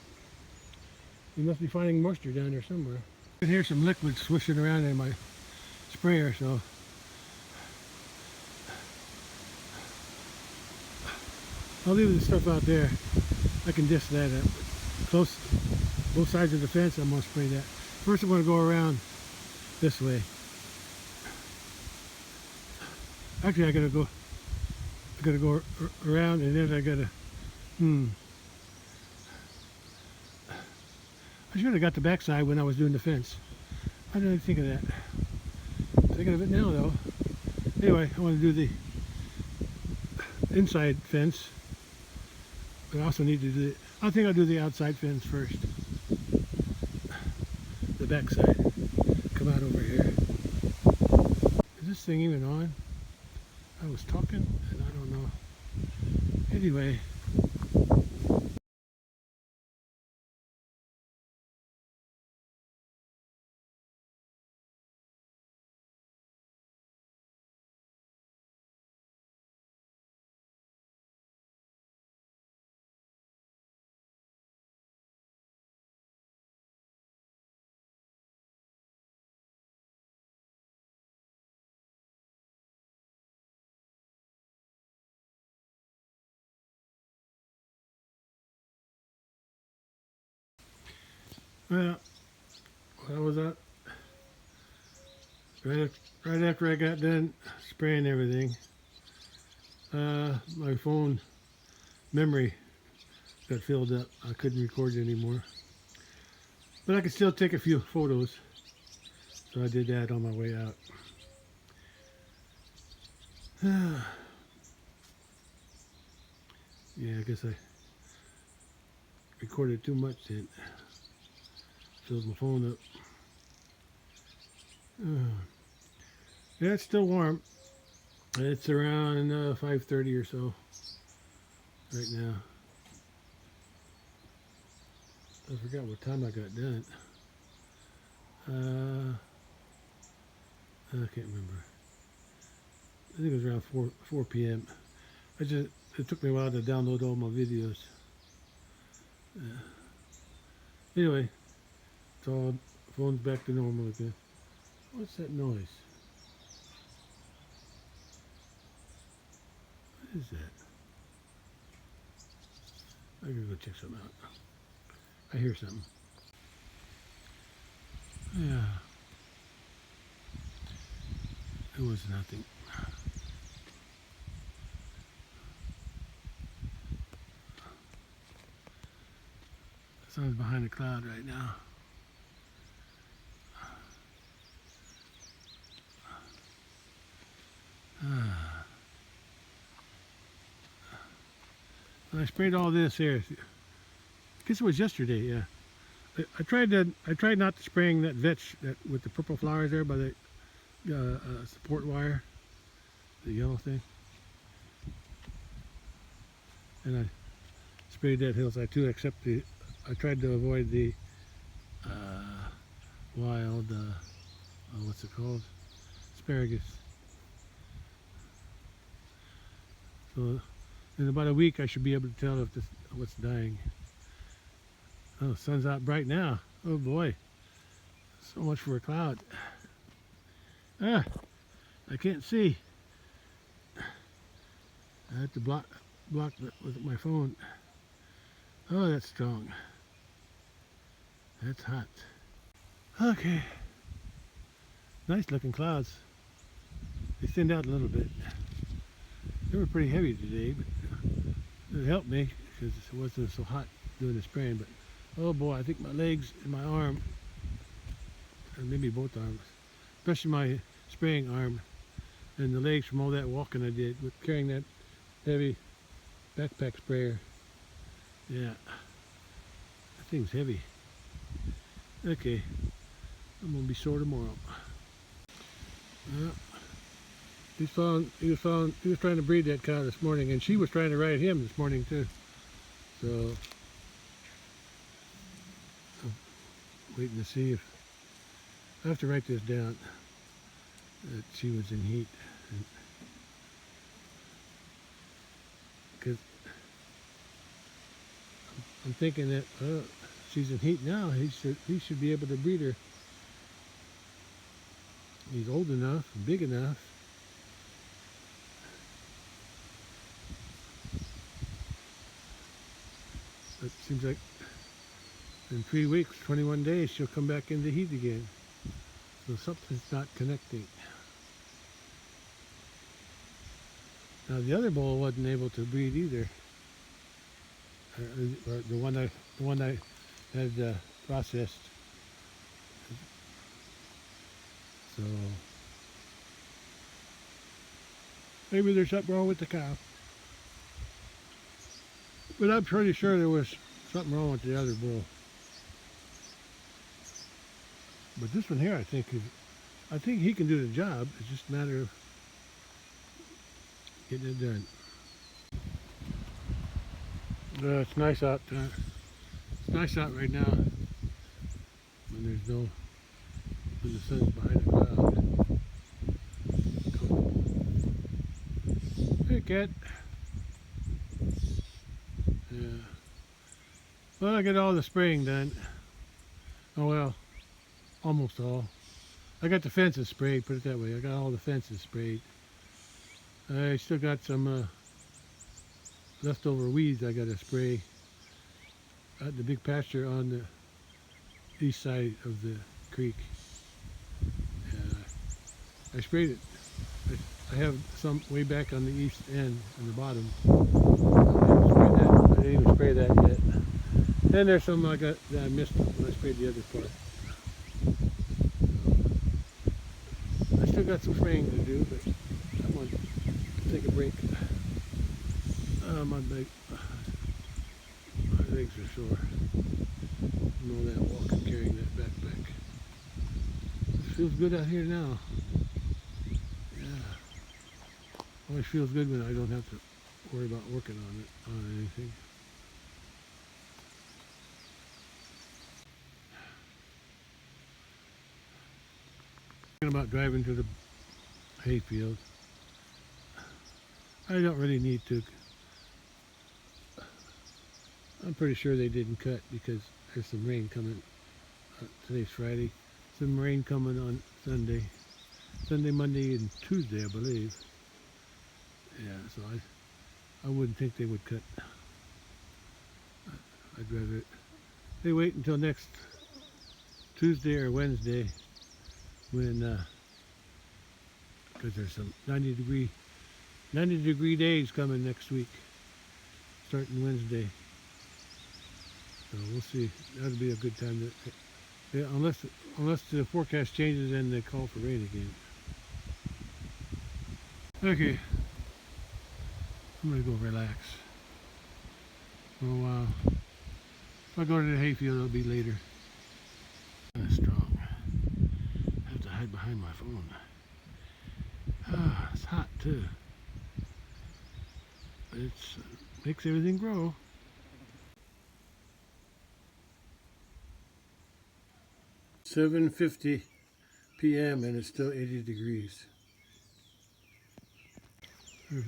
We must be finding moisture down there somewhere. I can hear some liquid swishing around in my sprayer, so I'll leave the stuff out there. I can disc that up. Close, both sides of the fence, I'm going to spray that. First I'm going to go around this way. Actually, I gotta go around, and then I gotta, I should have got the backside when I was doing the fence. Why didn't I think of that? I'm thinking of it now, though. Anyway, I want to do the inside fence, but I also need to do I think I'll do the outside fence first. The backside. Come out over here. Is this thing even on? I was talking, and I don't know. Anyway. Well, I was out right after I got done spraying everything. My phone memory got filled up. I couldn't record anymore. But I could still take a few photos. So I did that on my way out. Yeah, I guess I recorded too much then. Filled my phone up. Yeah, it's still warm. It's around 5:30 or so right now. I forgot what time I got done. I can't remember. I think it was around 4 p.m. It took me a while to download all my videos. Anyway, it's all phone's back to normal again. What's that noise? What is that? I gotta go check something out. I hear something. Yeah. It was nothing. The sun's behind a cloud right now. I sprayed all this here. I guess it was yesterday, yeah. I tried not to spraying that vetch that with the purple flowers there by the support wire, the yellow thing. And I sprayed that hillside too, except I tried to avoid the wild, what's it called? Asparagus. So in about a week I should be able to tell if what's dying. Oh, the sun's out bright now. Oh boy. So much for a cloud. I can't see. I have to block it with my phone. Oh, that's strong. That's hot. Okay. Nice looking clouds. They thinned out a little bit. They were pretty heavy today, but it helped me because it wasn't so hot doing the spraying. But oh boy, I think my legs and my arm, or maybe both arms, especially my spraying arm and the legs from all that walking I did with carrying that heavy backpack sprayer. Yeah, that thing's heavy. Okay, I'm gonna be sore tomorrow. He was trying to breed that cow this morning, and she was trying to ride him this morning too. So I'm waiting to see if I have to write this down. That she was in heat, because I'm thinking that she's in heat now. He should be able to breed her. He's old enough, big enough. It seems like in 3 weeks, 21 days, she'll come back into heat again. So something's not connecting. Now the other bull wasn't able to breed either. Or the one I had processed. So maybe there's something wrong with the cow. But I'm pretty sure there was something wrong with the other bull. But this one here, I think he can do the job. It's just a matter of getting it done. It's nice out. It's nice out right now. When the sun's behind the cloud. Cool. Hey, cat. Yeah. Well, I got all the spraying done. Oh well, almost all. I got the fences sprayed, put it that way. I got all the fences sprayed. I still got some leftover weeds I got to spray at the big pasture on the east side of the creek. I sprayed it. I have some way back on the east end, on the bottom. I didn't even spray that yet. And there's some I got that I missed when I sprayed the other part. I still got some spraying to do, but I'm going to take a break. My legs are sore. And all that walking, carrying that backpack. It feels good out here now. Yeah. Always feels good when I don't have to worry about working on anything. Thinking about driving to the hayfield. I don't really need to. I'm pretty sure they didn't cut because there's some rain coming. Today's Friday. Some rain coming on Sunday, Monday, and Tuesday, I believe. Yeah, so I wouldn't think they would cut. I'd rather they wait until next Tuesday or Wednesday when because there's some 90 degree days coming next week, starting Wednesday. So we'll see. That'll be a good time to, yeah, unless the forecast changes and they call for rain again. Okay, I'm gonna go relax for a while. If I go to the hayfield, it'll be later. Kind of strong. I have to hide behind my phone. Ah, it's hot too. It makes everything grow. "7:50 p.m. and it's still 80 degrees. There's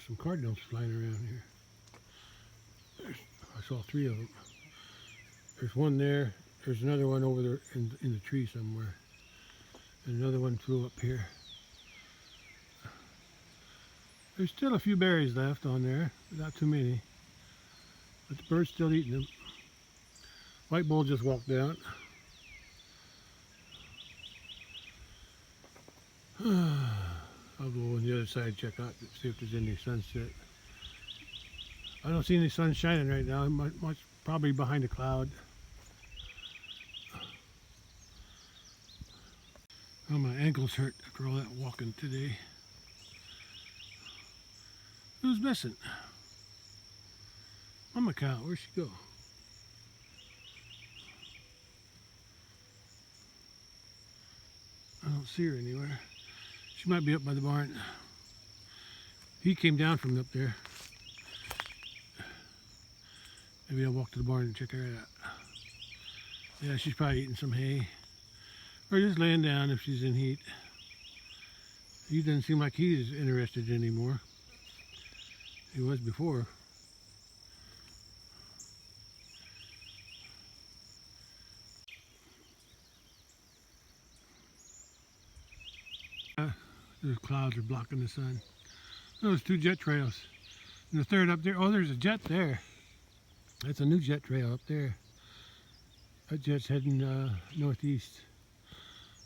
some cardinals flying around here. I saw 3 of them. There's one there. There's another one over there in the tree somewhere. And another one flew up here. There's still a few berries left on there, but not too many. But the bird's still eating them. White bull just walked out. I'll go on the other side, check out, see if there's any sunset. I don't see any sun shining right now. Much probably behind a cloud. Oh, my ankles hurt after all that walking today. Who's missing? Mama cow, where'd she go? I don't see her anywhere. She might be up by the barn. He came down from up there. Maybe I'll walk to the barn and check her out. Yeah, she's probably eating some hay. Or just laying down if she's in heat. He doesn't seem like he's interested anymore. He was before. Those clouds are blocking the sun. Those 2 jet trails. And the third up there. Oh, there's a jet there. That's a new jet trail up there. That jet's heading northeast.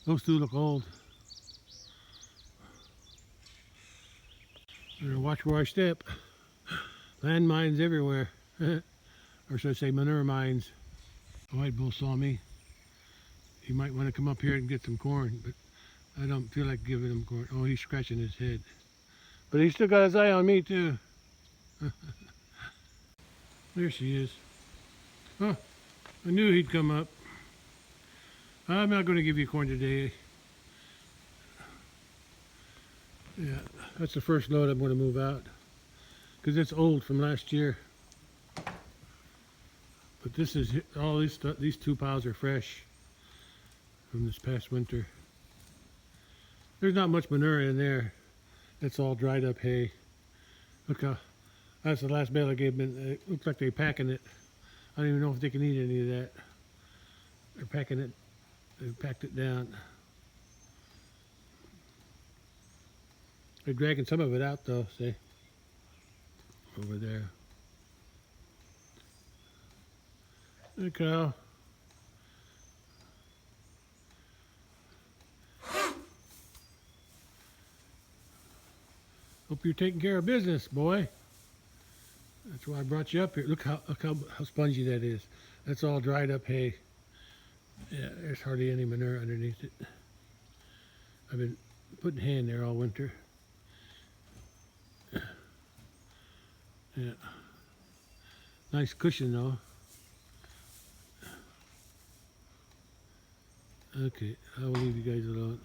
Those 2 look old. Better watch where I step. Landmines everywhere. Or should I say manure mines. The white bull saw me. He might want to come up here and get some corn, but I don't feel like giving him corn. Oh, he's scratching his head. But he's still got his eye on me too. There she is. Oh, I knew he'd come up. I'm not going to give you corn today. Yeah, that's the first load I'm going to move out. Because it's old from last year. But this is, all these 2 piles are fresh from this past winter. There's not much manure in there. It's all dried up hay. Look how, that's the last bale I gave them. It looks like they're packing it. I don't even know if they can eat any of that. They're packing it. They packed it down. They're dragging some of it out though, see? Over there. Hey, cow. Hope you're taking care of business, boy. That's why I brought you up here. Look how spongy that is. That's all dried up hay. Yeah, there's hardly any manure underneath it. I've been putting hay in there all winter. Yeah. Nice cushion though. Okay, I will leave you guys alone.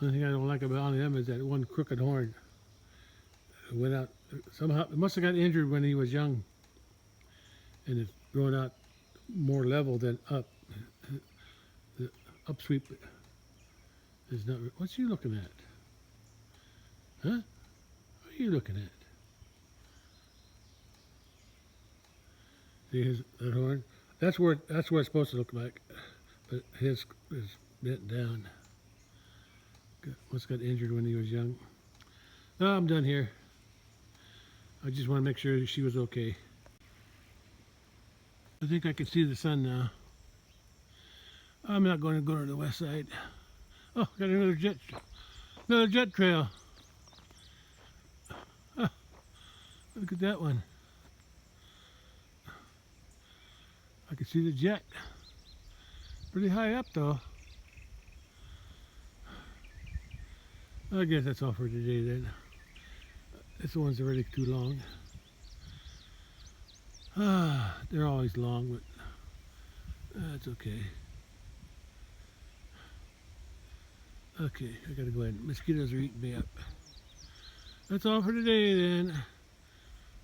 Only thing I don't like about them is that one crooked horn. It went out somehow. It must have got injured when he was young, and it's growing out more level than up. The upsweep is not. What's you looking at? Huh? What are you looking at? See that horn? That's where it's supposed to look like, but his is bent down. Must got injured when he was young. No, I'm done here. I just want to make sure that she was okay. I think I can see the sun now. I'm not going to go to the west side. Oh, got another jet trail. Oh, look at that one. I can see the jet. Pretty high up though. I guess that's all for today then. This one's already too long. They're always long, but that's okay. Okay, I gotta go ahead. Mosquitoes are eating me up. That's all for today then.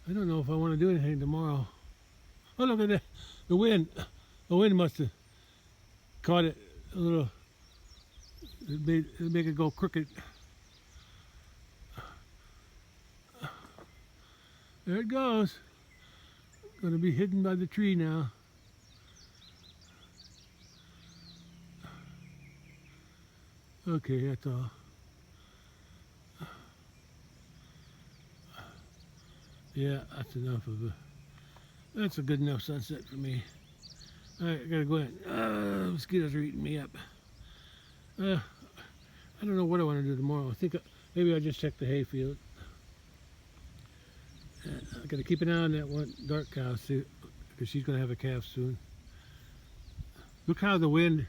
I don't know if I want to do anything tomorrow. Oh, look at that. The wind. The wind must have caught it a little. It made it go crooked. There it goes. Going to be hidden by the tree now. Okay, that's all. Yeah, that's enough of that's a good enough sunset for me. Alright, I gotta go ahead. Mosquitoes are eating me up. I don't know what I want to do tomorrow. I think maybe I'll just check the hayfield. I gotta keep an eye on that one dark cow, because she's gonna have a calf soon. Look how the wind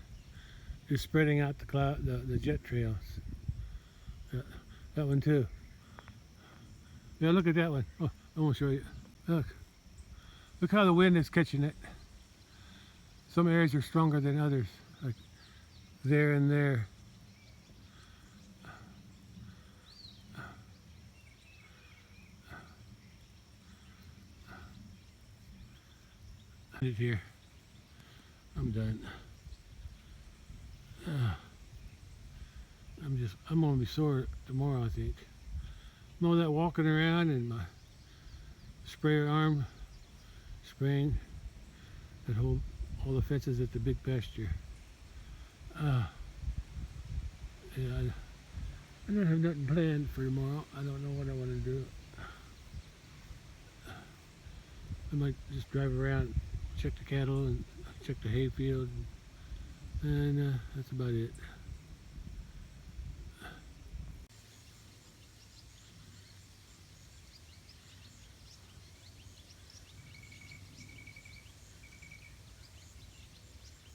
is spreading out the jet trails. That one too. Yeah, look at that one. Oh, I won't show you. Look how the wind is catching it. Some areas are stronger than others, like there and there. Here. I'm done. I'm gonna be sore tomorrow, I think. All that walking around and my sprayer arm spraying that hold all the fences at the big pasture. Yeah, I don't have nothing planned for tomorrow. I don't know what I want to do. I might just drive around, check the cattle and check the hayfield, and that's about it.